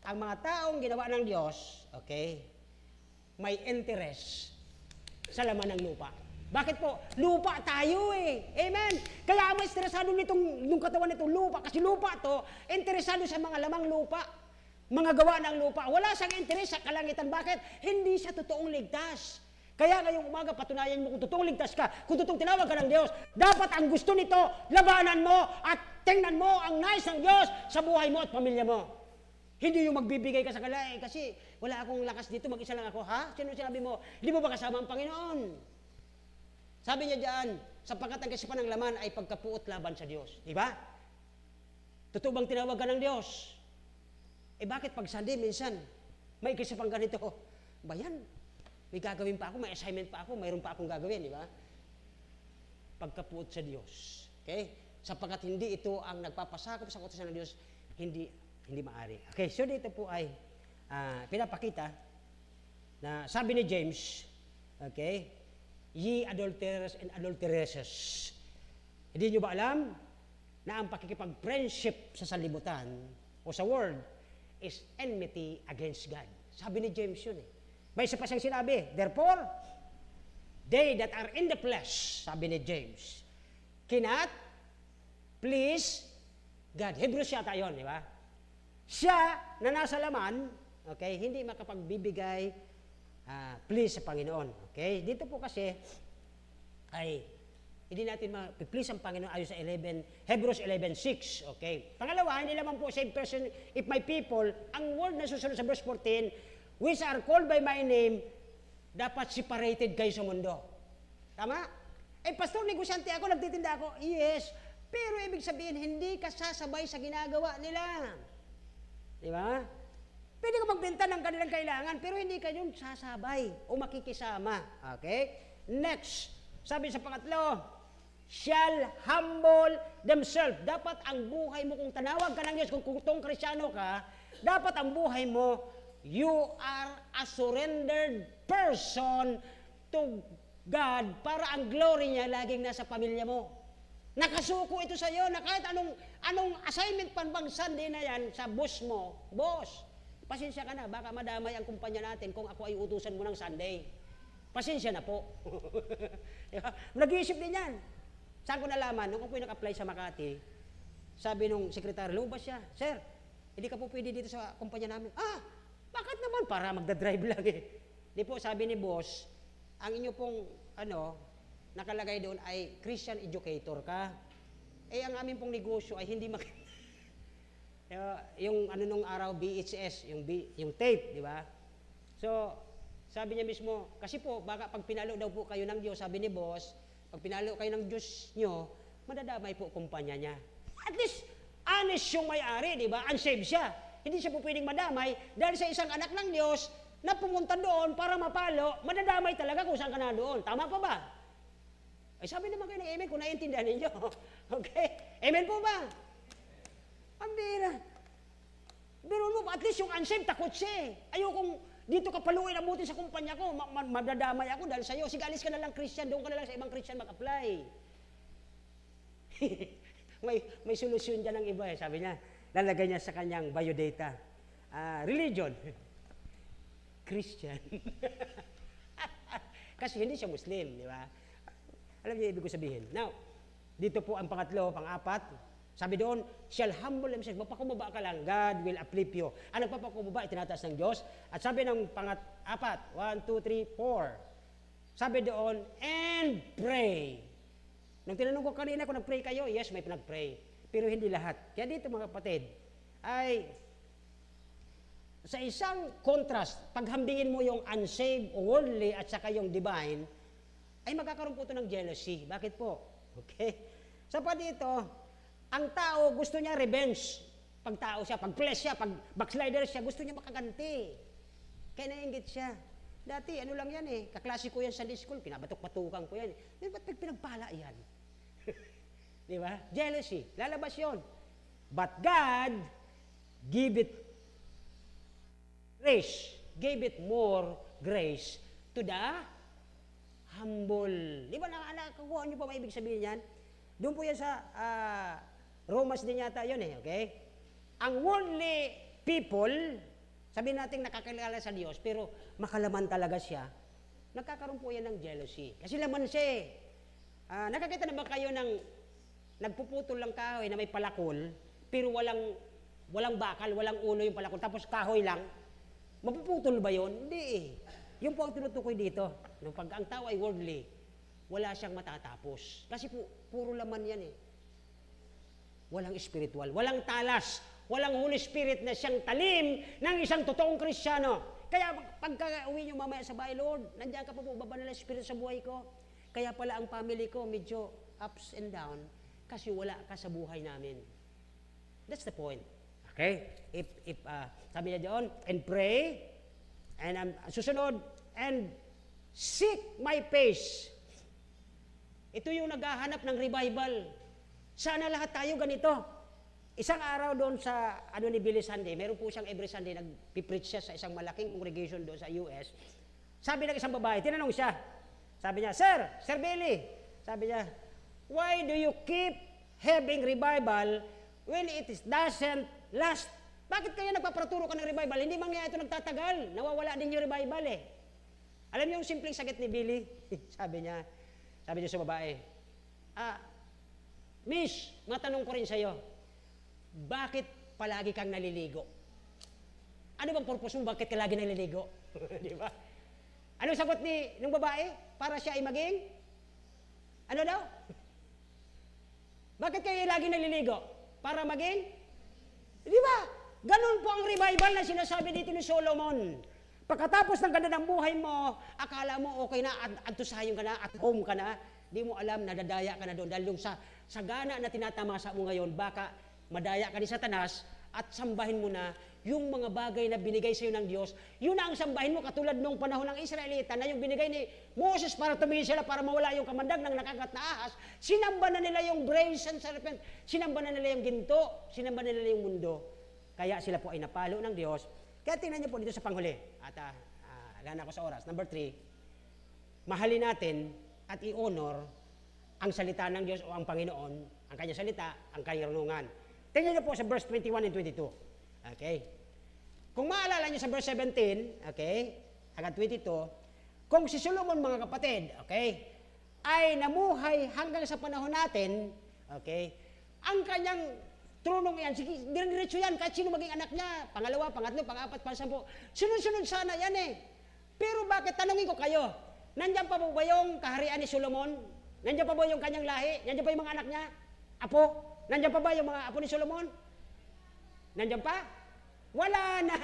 ang mga taong ginawa ng Diyos, okay, may interest sa laman ng lupa. Bakit po? Lupa tayo eh. Amen? Kaya ang interesado nung katawan nitong lupa, kasi lupa to, interesado sa mga lamang lupa, mga gawa ng lupa. Wala siyang interes sa kalangitan. Bakit? Hindi siya totoong ligtas. Kaya ngayong umaga, patunayan mo kung totoong ligtas ka, kung totoong tinawag ka ng Diyos. Dapat ang gusto nito, labanan mo at tingnan mo ang nais ng Diyos sa buhay mo at pamilya mo. Hindi yung magbibigay ka sa kalay, kasi wala akong lakas dito, mag-isa lang ako. Ha? Sino sinabi mo? Hindi mo ba kasama ang Panginoon? Sabi niya diyan, sapagkat ang kasipan ng laman ay pagkapuot laban sa Diyos. Di ba? Totoo bang tinawag ka ng Diyos? Bakit pag Sunday minsan, may kasipan ganito? Ba yan? May gagawin pa ako, may assignment pa ako, mayroon pa akong gagawin, di ba? Pagkapuot sa Diyos. Okay? Sapagkat hindi ito ang nagpapasakop sa kautusan ng Diyos, hindi maari. Okay, so dito po ay pinapakita na sabi ni James, okay, ye adulterers and adulteresses. Hindi nyo ba alam na ang pakikipag-friendship sa sanlibutan o sa world is enmity against God? Sabi ni James yun eh. May isa pa siyang sinabi, therefore, they that are in the flesh, sabi ni James, cannot please God. Hebrews yata yun, di ba? Siya na nasa laman, okay, hindi makapagbibigay please sa Panginoon. Okay? Dito po kasi ay hindi natin ma-please ang Panginoon ayon sa Hebrews 11:6. Okay? Pangalawa, hindi naman po same person, if my people, ang word na susunod sa verse 14, which are called by my name, dapat separated kayo sa mundo. Tama? Pastor, negosyante ako, nagtitinda ako. Yes. Pero ibig sabihin, hindi ka sasabay sa ginagawa nila. Di ba? Pwede ka magbenta ng kanilang kailangan, pero hindi ka yung sasabay o makikisama. Okay? Next, sabi sa pangatlo, shall humble themselves. Dapat ang buhay mo, kung tanawag ka ng Diyos, kung Kristiyano ka, dapat ang buhay mo you are a surrendered person to God para ang glory niya laging nasa pamilya mo. Nakasuko ito sa iyo na kahit anong assignment pan bang Sunday na yan sa boss mo, boss, pasensya ka na, baka madamay ang kumpanya natin kung ako ay utusan mo ng Sunday. Pasensya na po. Diba? Nag-iisip din yan. Saan ko nalaman, nung ako nag-apply sa Makati, sabi nung sekretary, lumabas siya, Sir, hindi ka po pwede dito sa kumpanya namin. Bakit naman? Para magdadrive lang eh. Di po, sabi ni boss, ang inyo pong, nakalagay doon ay Christian educator ka. Ang amin pong negosyo ay hindi yung nung araw, VHS, yung tape, di ba? So, sabi niya mismo, kasi po, baka pag pinalo daw po kayo ng Diyos, sabi ni boss, pag pinalo kayo ng Diyos nyo, madadamay po kumpanya niya. At least, honest yung may-ari, di ba? Unsaved siya. Hindi siya po pwedeng madamay dahil sa isang anak ng Diyos na pumunta doon para mapalo, madadamay talaga kung saan ka na doon. Tama pa ba? Ay sabi naman kayo ng amen kung naiintindihan ninyo. Okay? Amen po ba? Ang bira. Pero mo, at least yung unsaved, takot siya eh. Ayokong dito ka paluin abutin sa kumpanya ko, madadamay ako dahil sa'yo. Sige, alis ka na lang Christian, doon ka na lang sa ibang Christian mag-apply. may solusyon dyan ng iba eh. Sabi niya, lalagay niya sa kanyang biodata. Religion. Christian. Kasi hindi siya Muslim, di ba? Alam niyo ibig ko sabihin. Now, dito po ang pangatlo, pang-apat. Sabi doon, shall humble himself. Magpakumbaba ka lang, God will uplift you. Ang nagpapakumbaba, itinataas ng Diyos. At sabi ng pang-apat, 1, 2, 3, 4. Sabi doon, and pray. Nung tinanong ko kanina kung nag-pray kayo, yes, may pinag-pray. Pero hindi lahat. Kaya dito mga kapatid, ay sa isang contrast, paghambingin mo yung unsaved o worldly at saka yung divine, ay magkakaroon po ito ng jealousy. Bakit po? Okay? So pa dito, ang tao gusto niya revenge. Pag tao siya, pag flesh siya, pag backslider siya, gusto niya makaganti. Kaya naiingit siya. Dati, ano lang yan eh, kaklase ko yan sa Sunday school, pinabatok-batukan ko yan. Ba't pinagpala yan? Di ba? Jealousy. Lalabas yon. But God give it grace, gave it more grace to the humble. Di ba nakakuha niyo pa may ibig sabihin yan? Doon po yan sa Romans din yata yun eh, okay? Ang worldly people, sabihin natin nakakilala sa Diyos, pero makalaman talaga siya, nagkakaroon po yan ng jealousy. Kasi laman siya eh. Nakakita na ba kayo ng nagpuputol lang kahoy na may palakol, pero walang bakal, walang ulo yung palakol, tapos kahoy lang? Mapuputol ba yun? Hindi eh. Yung po ang tinutukoy dito. Pag ang tao ay worldly, wala siyang matatapos. Kasi puro laman yan eh. Walang spiritual, walang talas, walang Holy Spirit na siyang talim ng isang totoong Kristiyano. Kaya pagka uwi niyo mamaya sa bahay, Lord, nandiyan ka pa po, baba na Spirit sa buhay ko. Kaya pala ang family ko medyo ups and down kasi wala ka sa buhay namin. That's the point. Okay? If sabi niya doon, and pray, and susunod, and seek my face. Ito yung naghahanap ng revival. Sana lahat tayo ganito. Isang araw doon sa, ni Billy Sunday, meron po siyang every Sunday, nag-preach siya sa isang malaking congregation doon sa US. Sabi ng isang babae, tinanong siya, sabi niya, Sir Billy, sabi niya, why do you keep having revival when it doesn't last? Bakit kaya nagpapaturo ka ng revival? Hindi mangyayari ito nagtatagal. Nawawala din yung revival eh. Alam niyo yung simpleng sagot ni Billy? sabi niya sa babae, Miss, matanong ko rin sa'yo, bakit palagi kang naliligo? Ano bang purpose mo? Bakit ka lagi naliligo? Di ba? Anong sagot ng babae? Para siya ay maging? Ano daw? Bakit kayo lagi naliligo? Para maging? Di ba? Ganun po ang revival na sinasabi dito ni Solomon. Pagkatapos ng ganda ng buhay mo, akala mo okay na, antusayon ka na, at home ka na, di mo alam, nadadaya ka na doon. Dahil yung sa gana na tinatamasa mo ngayon, baka madaya ka ni Satanas at sambahin mo na yung mga bagay na binigay sa iyo ng Diyos. Yun na ang sambahin mo katulad nung panahon ng Israelita na yung binigay ni Moses para tumingin sila para mawala yung kamandag ng nakagat na ahas. Sinamba na nila yung brazen serpent. Sinamba na nila yung ginto. Sinamba na nila yung mundo. Kaya sila po ay napalo ng Diyos. Kaya tingnan niyo po dito sa panghuli. At wala na ako sa oras. Number 3, mahalin natin at i-honor ang salita ng Diyos o ang Panginoon, ang kanyang salita, ang kanyang runungan. Tingnan niyo po sa verse 21 and 22. Okay? Kung maalala niyo sa verse 17, okay, hanggang 22, kung si Solomon, mga kapatid, okay, ay namuhay hanggang sa panahon natin, okay, ang kanyang tronong yan, sige, diretso yan, kahit sino maging anak niya, pangalawa, pangatlo, pangapat, pansampu, sunod-sunod sana yan eh. Pero bakit, tanungin ko kayo, nandiyan pa ba yung kaharian ni Solomon? Nandiyan pa ba yung kanyang lahi? Nandiyan pa yung mga anak niya? Apo? Nandiyan pa ba yung mga apo ni Solomon? Nandiyan pa? Wala na.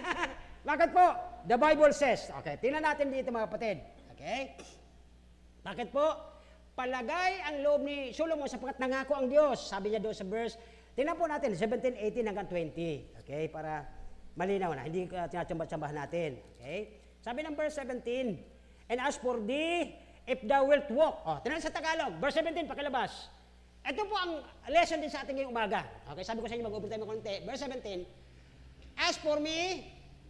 Bakit po? The Bible says, okay, tingnan natin dito mga kapatid. Okay? Bakit po? Palagay ang loob ni Solomon sapagkat nangako ang Diyos. Sabi niya doon sa verse, tingnan po natin, 17, 18 hanggang 20. Okay? Para malinaw na, hindi tinatsambahan natin. Okay? Sabi ng verse 17, and as for thee, if thou wilt walk. Oh, tingnan sa Tagalog, verse 17, pakilabas. Ito po ang lesson din sa ating ngayong umaga. Okay, sabi ko sa inyo, mag-overtime ng konti. Verse 17, as for me,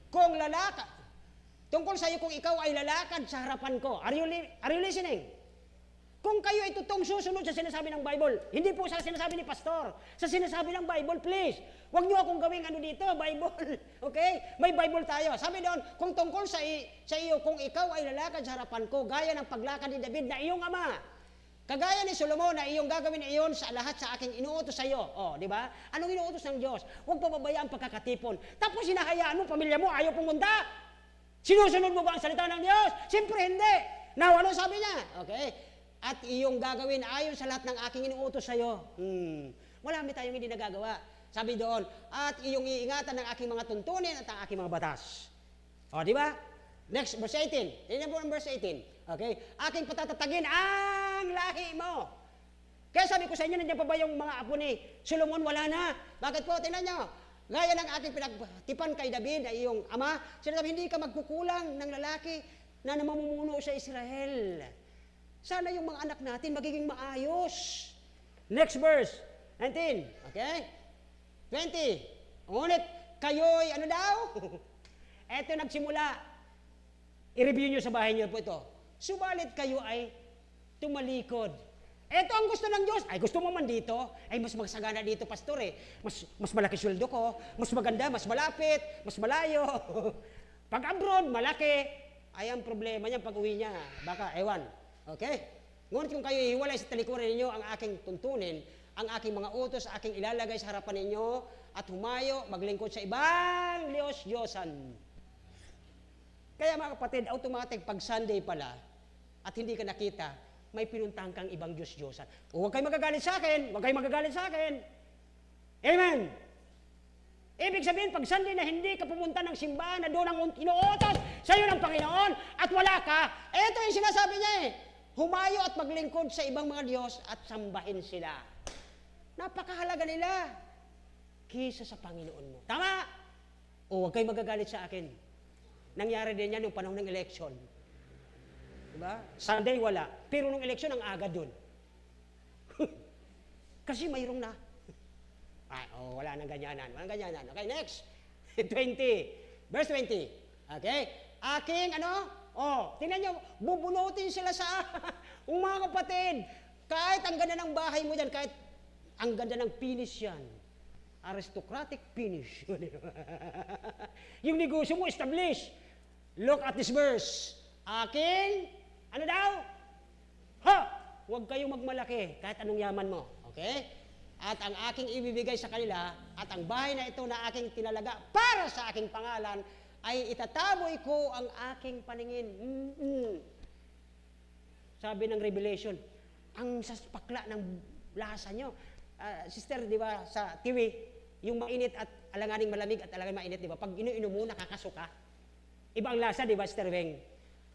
kung lalakad, tungkol sa iyo kung ikaw ay lalakad sa harapan ko. Are you listening? Kung kayo ay totoong susunod sa sinasabi ng Bible, hindi po sa sinasabi ni Pastor, sa sinasabi ng Bible, please. Huwag niyo akong gawing ano dito, Bible. Okay? May Bible tayo. Sabi doon, kung tungkol sa iyo, kung ikaw ay lalakad sa harapan ko, gaya ng paglakad ni David na iyong ama, kagaya ni Solomon na iyong gagawin iyon sa lahat sa aking inuutos sa iyo. Oh, di ba? Anong inuutos ng Diyos? Huwag pababayaan pagkakatipon. Tapos hinahayaan mo, pamilya mo, ayaw pumunta. Sinusunod mo ba ang salita ng Diyos? Siyempre hindi. Now, ano sabi niya? Okay? At iyong gagawin ayon sa lahat ng aking inuutos sa iyo. Marami tayong hindi nagagawa. Sabi doon, at iyong iingatan ng aking mga tuntunin at ang aking mga batas. O, di ba? Next, verse 18. Tingnan po ang verse 18. Okay? Aking patatatagin ang lahi mo. Kaya sabi ko sa inyo, nandiyan pa ba yung mga apo ni Solomon? Wala na. Bakit po? Tingnan nyo. Gaya ng aking pinagtipan kay David na iyong ama, sinasabi, hindi ka magkukulang ng lalaki na namamumuno sa Israel. Sana yung mga anak natin magiging maayos. Next verse, 19. Okay? 20. Ngunit kayo'y ano daw? Eto nagsimula. I-review nyo sa bahay nyo po ito. Subalit kayo ay tumalikod. Ito ang gusto ng Diyos. Ay, gusto mo man dito? Ay, mas magsagana dito, pastor eh. Mas malaki sweldo ko. Mas maganda, mas malapit, mas malayo. Pag abroad, malaki. Ay, ang problema niya pag uwi niya. Baka, ewan. Okay? Ngunit kung kayo ihiwalay sa talikuran ninyo ang aking tuntunin, ang aking mga utos, aking ilalagay sa harapan ninyo, at humayo, maglingkod sa ibang Diyos-Diyosan. Kaya mga kapatid, automatic pag Sunday pala, at hindi ka nakita, may pinuntahan kang ibang Diyos-Diyosan. Huwag kayo magagalit sa akin, huwag kayo magagalit sa akin. Amen! Ibig sabihin, pag Sunday na hindi ka pumunta ng simbahan na doon ang inuutos sa iyo ng Panginoon at wala ka, ito yung sinasabi niya eh, humayo at maglingkod sa ibang mga Diyos at sambahin sila. Napakahalaga nila kaysa sa Panginoon mo. Tama? O huwag kayo magagalit sa akin. Nangyari din yan yung panahon ng election. Diba? Sunday wala. Pero nung election, ang aga dun. Kasi mayroong na. Wala nang ganyanan. Walang ganyanan. Okay, next. 20. Verse 20. Okay? Aking tingnan nyo, bubunutin sila sa mga kapatid. Kahit ang ganda ng bahay mo dyan, kahit ang ganda ng finish yan. Aristocratic finish. Yung negosyo mo, establish. Look at this verse. Aking, ano daw? Huwag kayong magmalaki kahit anong yaman mo. Okay? At ang aking ibibigay sa kanila at ang bahay na ito na aking tinalaga para sa aking pangalan ay itataboy ko ang aking paningin. Sabi ng Revelation, ang saspakla ng lasa nyo. Sister, di ba, sa TV, yung mainit at alanganing malamig at alanganing mainit, di ba? Pag inu-inom mo, nakakasuka. Ibang lasa, di ba, Sister Weng?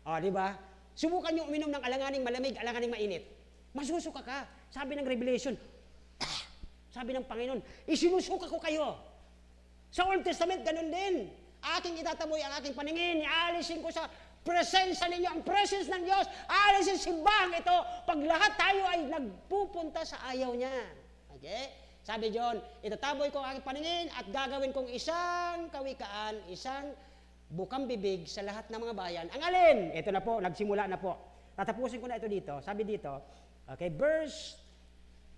Di ba? Subukan nyo uminom ng alanganing malamig, alanganing mainit. Masusuka ka. Sabi ng Revelation, sabi ng Panginoon, isinusuka ko kayo. Sa Old Testament, ganun din. Aking itataboy ang aking paningin, ialisin ko sa presensya ninyo, ang presence ng Diyos, aalisin simbahang ito, pag lahat tayo ay nagpupunta sa ayaw niya. Okay? Sabi John, itataboy ko ang aking paningin at gagawin kong isang kawikaan, isang bukang bibig sa lahat ng mga bayan. Ang alin? Ito na po, nagsimula na po. Tatapusin ko na ito dito. Sabi dito, okay, verse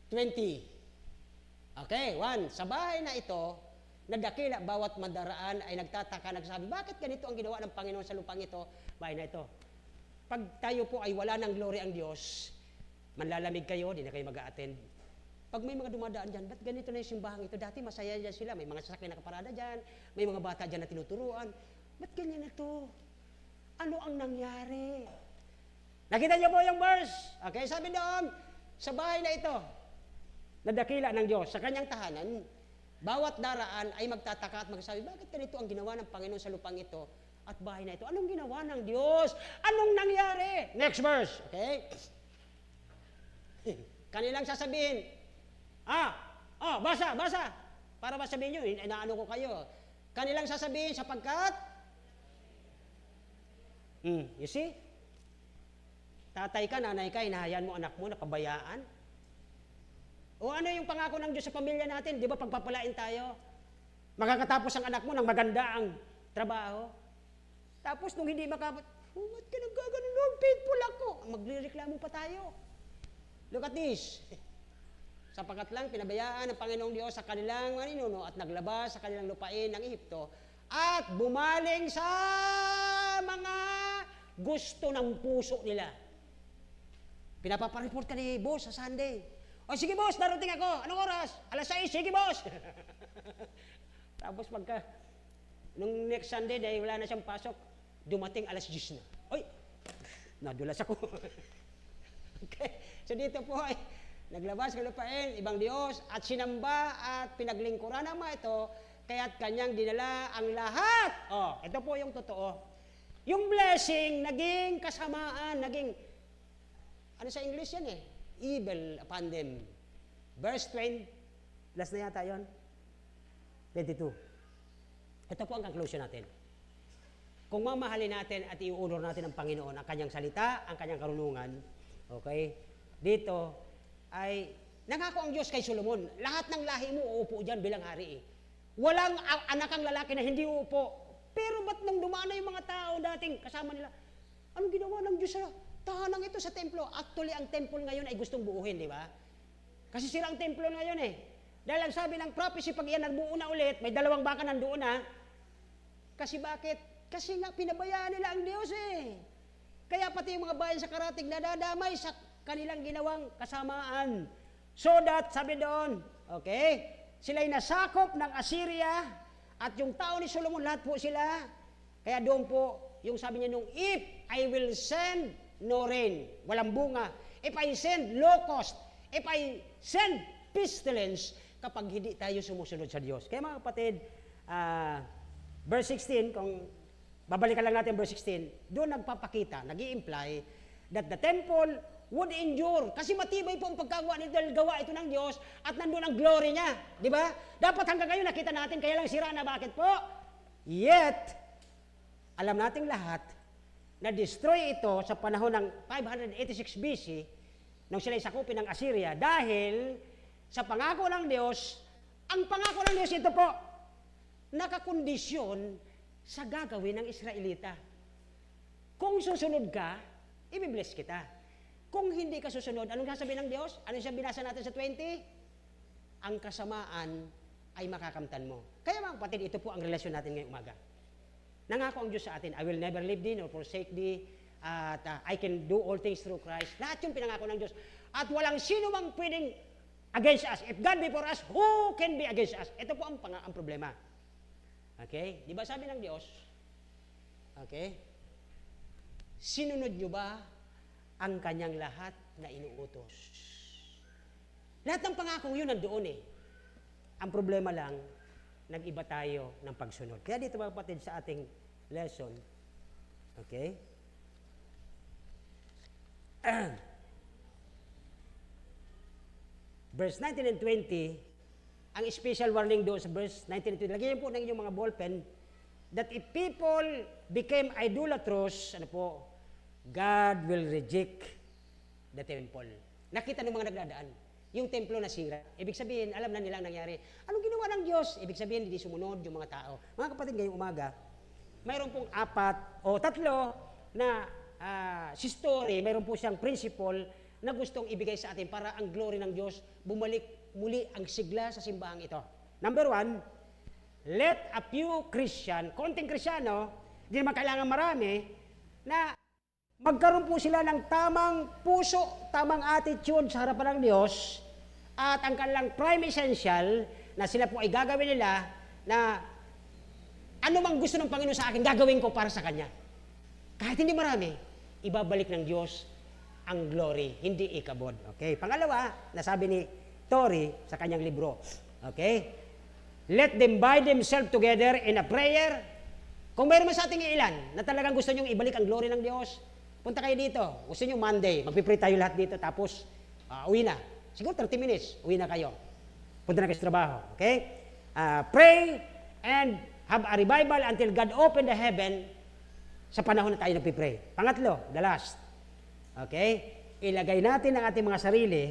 20. Okay, 1. Sa bahay na ito, nadakila bawat madaraan ay nagtataka, nagsabi, bakit ganito ang ginawa ng Panginoon sa lupang ito? Bahay na ito. Pag tayo po ay wala ng glory ang Diyos, manlalamig kayo, di na kayo mag-a-attend. Pag may mga dumadaan dyan, ba't ganito na yung simbahang ito? Dati masaya dyan sila, may mga sasakyan na kaparada dyan, may mga bata dyan na tinuturuan. Ba't ganyan na to? Ano ang nangyari? Nakita niyo po yung verse. Okay, sabi doon, sa bahay na ito, nadakila ng Diyos, sa kanyang tahanan, bawat daraan ay magtataka at magsasabi, bakit ganito ang ginawa ng Panginoon sa lupang ito at bahay na ito? Anong ginawa ng Diyos? Anong nangyari? Next verse, okay? Kanilang sasabihin, basa. Para masabihin nyo, inaano ko kayo. Kanilang sasabihin sapagkat, you see? Tatay ka, nanay ka, inahayan mo anak mo, napabayaan. O ano yung pangako ng Diyos sa pamilya natin? Di ba pagpapalain tayo? Makakatapos ang anak mo ng maganda ang trabaho. Tapos nung hindi ba't ka nagkaganon, Lord, faithful ako. Magrereklamo pa tayo. Look at this. Sapagkat lang pinabayaan ng Panginoong Diyos sa kanilang maninuno at naglabas sa kanilang lupain ng Ehipto at bumaling sa mga gusto ng puso nila. Pinapapareport ka ni boss sa Sunday. O sige boss, darating ako. Anong oras? 6:00. Sige boss. Tapos nung next Sunday, dahil wala na siyang pasok, dumating 10:00 na. Oy, nadulas ako. Okay. So dito po ay naglabas ng lupain, ibang Diyos, at sinamba at pinaglingkuran naman ito, kaya't kanyang dinala ang lahat. Ito po yung totoo. Yung blessing, naging kasamaan, naging, ano sa English yan evil upon them. Verse 20, last na yata yun? 22. Ito po ang conclusion natin. Kung mamahalin natin at iuunor natin ang Panginoon, ang kanyang salita, ang kanyang karunungan, okay, dito ay nangako ang Diyos kay Solomon, lahat ng lahi mo uupo dyan bilang hari. Walang anak ang lalaki na hindi uupo. Pero ba't nung dumaan na yung mga tao dating kasama nila, anong ginawa ng Diyos sa tahanang ito sa templo? Actually, ang temple ngayon ay gustong buuhin, di ba? Kasi sila ang templo ngayon Dahil ang sabi ng prophecy, pag iyan nagbuo na ulit, may 2 baka nandoon na. Kasi bakit? Kasi nga pinabayaan nila ang Diyos Kaya pati yung mga bayan sa karatig nadadamay sa kanilang ginawang kasamaan. So that, sabi doon, okay, sila'y nasakop ng Assyria at yung tao ni Solomon, lahat po sila. Kaya doon po, yung sabi niya nung, if I will send no rain, walang bunga. If I send locust, if I send pestilence, kapag hindi tayo sumusunod sa Diyos. Kaya mga kapatid, verse 16, kung babalikan lang natin verse 16, doon nagpapakita, nag-i-imply that the temple would endure. Kasi matibay po ang pagkagawa nito dahil gawa ito ng Diyos at nandun ang glory niya. Di ba? Dapat hanggang ngayon nakita natin, kaya lang sira na. Bakit po? Yet, alam nating lahat na destroy ito sa panahon ng 586 BC nung sila'y sakupin ng Assyria dahil sa pangako ng Diyos, ang pangako ng Diyos ito po, nakakondisyon sa gagawin ng Israelita. Kung susunod ka, ibibless kita. Kung hindi ka susunod, anong sasabihin ng Diyos? Ano siya binasa natin sa 20? Ang kasamaan ay makakamtan mo. Kaya mga kapatid, ito po ang relasyon natin ngayong umaga. Nangako ang Diyos sa atin, I will never leave thee nor forsake thee, at I can do all things through Christ. Lahat yung pinangako ng Diyos. At walang sino mang pwedeng against us. If God be for us, who can be against us? Ito po ang problema. Okay? Di ba sabi ng Diyos? Okay? Sinunod nyo ba ang kanyang lahat na inuutos? Lahat ng pangakong yun nandoon Ang problema lang, nag-iba tayo ng pagsunod. Kaya dito mga kapatid sa ating lesson, okay? Verse 19 and 20, ang special warning doon sa verse 19 and 20, lagyan po ng inyong mga ballpen, that if people became idolatrous, God will reject the temple. Nakita ng mga nagdadaan, yung templo nasira. Ibig sabihin, alam na nila ang nangyari. Anong ginawa ng Diyos? Ibig sabihin, hindi sumunod yung mga tao. Mga kapatid, ngayong umaga, mayroon pong 4 o 3 na si story, mayroon po siyang principle na gustong ibigay sa atin para ang glory ng Diyos bumalik muli ang sigla sa simbahang ito. Number 1, let a few Christian, konting Krisyano, hindi naman kailangan marami, na magkaroon po sila ng tamang puso, tamang attitude sa harapan ng Diyos, at ang kanilang prime essential na sila po ay gagawin nila na ano mang gusto ng Panginoon sa akin, gagawin ko para sa Kanya. Kahit hindi marami, ibabalik ng Diyos ang glory, hindi ikabod. Okay? Pangalawa, nasabi ni Tori sa kanyang libro. Okay? Let them bind themselves together in a prayer. Kung mayroon man sa ating ilan na talagang gusto nyong ibalik ang glory ng Diyos, punta kayo dito. Gusto nyo Monday, magpipray tayo lahat dito, tapos uwi na. Siguro 30 minutes, uwi na kayo. Punta na kayo sa trabaho. Okay? Pray and have a revival until God open the heaven sa panahon na tayo nagpipray. Pangatlo, the last. Okay? Ilagay natin ang ating mga sarili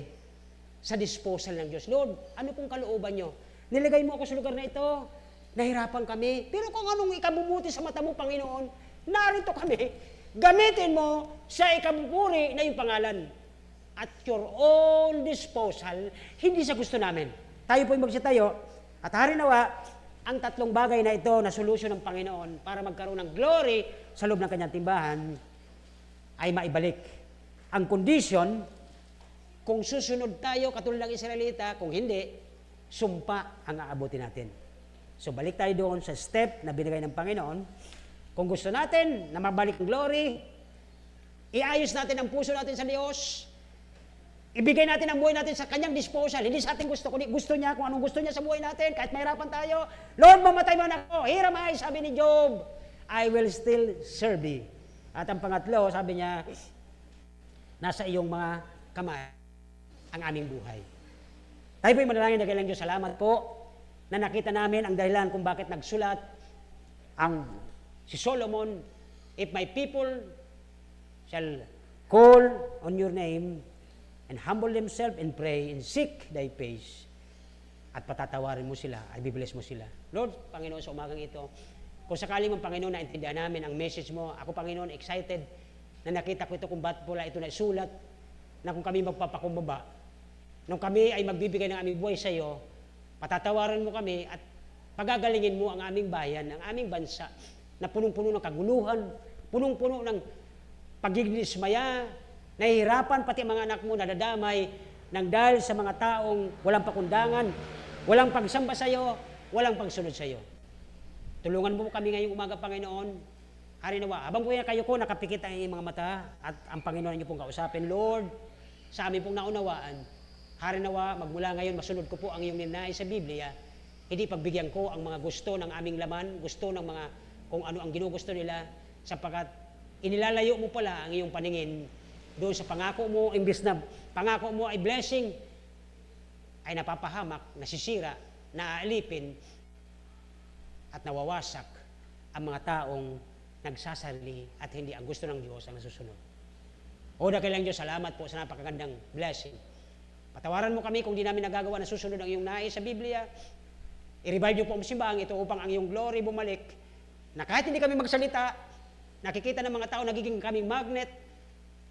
sa disposal ng Diyos. Lord, ano pong kalooban nyo? Nilagay mo ako sa lugar na ito, nahirapan kami, pero kung anong ikabubuti sa mata mo, Panginoon, narito kami. Gamitin mo sa ikabupuri na yung pangalan. At your own disposal, hindi sa gusto namin. Tayo po'y magsitayo, at harinawa, ang 3 bagay na ito na solusyon ng Panginoon para magkaroon ng glory sa loob ng kanyang timbahan ay maibalik. Ang condition, kung susunod tayo katulad ng Israelita, kung hindi, sumpa ang aabutin natin. So balik tayo doon sa step na binigay ng Panginoon. Kung gusto natin na mabalik ang glory, iayos natin ang puso natin sa Diyos, ibigay natin ang buhay natin sa Kanyang disposal, hindi sa ating gusto, kundi gusto niya, kung anong gusto niya sa buhay natin, kahit mahirapan tayo. Lord, mamatay man ako, here am I, sabi ni Job, I will still serve thee. At ang pangatlo, sabi niya, nasa iyong mga kamay ang aming buhay. Tayo po'y manalangin na kailang Diyos, salamat po na nakita namin ang dahilan kung bakit nagsulat si Solomon, if my people shall call on your name and humble themselves and pray and seek thy face, at patatawarin mo sila, ay bibless mo sila. Lord, Panginoon, sa umagang ito, kung sakaling mong Panginoon naintindihan namin ang message mo, ako Panginoon, excited na nakita ko ito kung ba't pula ito na isulat, na kung kami magpapakumbaba, nung kami ay magbibigay ng aming buhay sa iyo, patatawaran mo kami at pagagalingin mo ang aming bayan, ang aming bansa, na punong-puno ng kaguluhan, punong-puno ng pagigdismaya, nahihirapan pati ang mga anak mo nadadamay nang dahil sa mga taong walang pakundangan, walang pagsamba sa iyo, walang pagsunod sa iyo. Tulungan mo kami ngayong umaga, Panginoon. Harinawa, habang kuya kayo ko, nakapikit ang inyong mga mata at ang Panginoon niyo pong kausapin. Lord, sa amin pong naunawaan, harinawa, magmula ngayon, masunod ko po ang iyong ninais sa Biblia. Hindi pagbigyan ko ang mga gusto ng aming laman, gusto ng mga kung ano ang ginugusto nila, sapagkat inilalayo mo pala ang iyong paningin doon sa pangako mo, imbis na pangako mo ay blessing, ay napapahamak, nasisira, naaalipin, at nawawasak ang mga taong nagsasarili at hindi ang gusto ng Diyos ang nasusunod. O dakilang Diyos, salamat po sa napakagandang blessing. Patawaran mo kami kung di namin nagagawa na susunod ang iyong nais sa Biblia. I-revive niyo po ang simbahan ito upang ang iyong glory bumalik, na kahit hindi kami magsalita, nakikita ng mga tao, nagiging kaming magnet,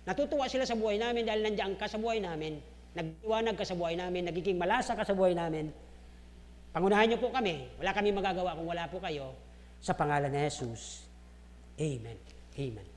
natutuwa sila sa buhay namin dahil nandiyan ka sa buhay namin, nagdiwanag ka sa buhay namin, nagiging malasa ka sa buhay namin. Pangunahan niyo po kami, wala kami magagawa kung wala po kayo, sa pangalan ni Jesus. Amen. Amen.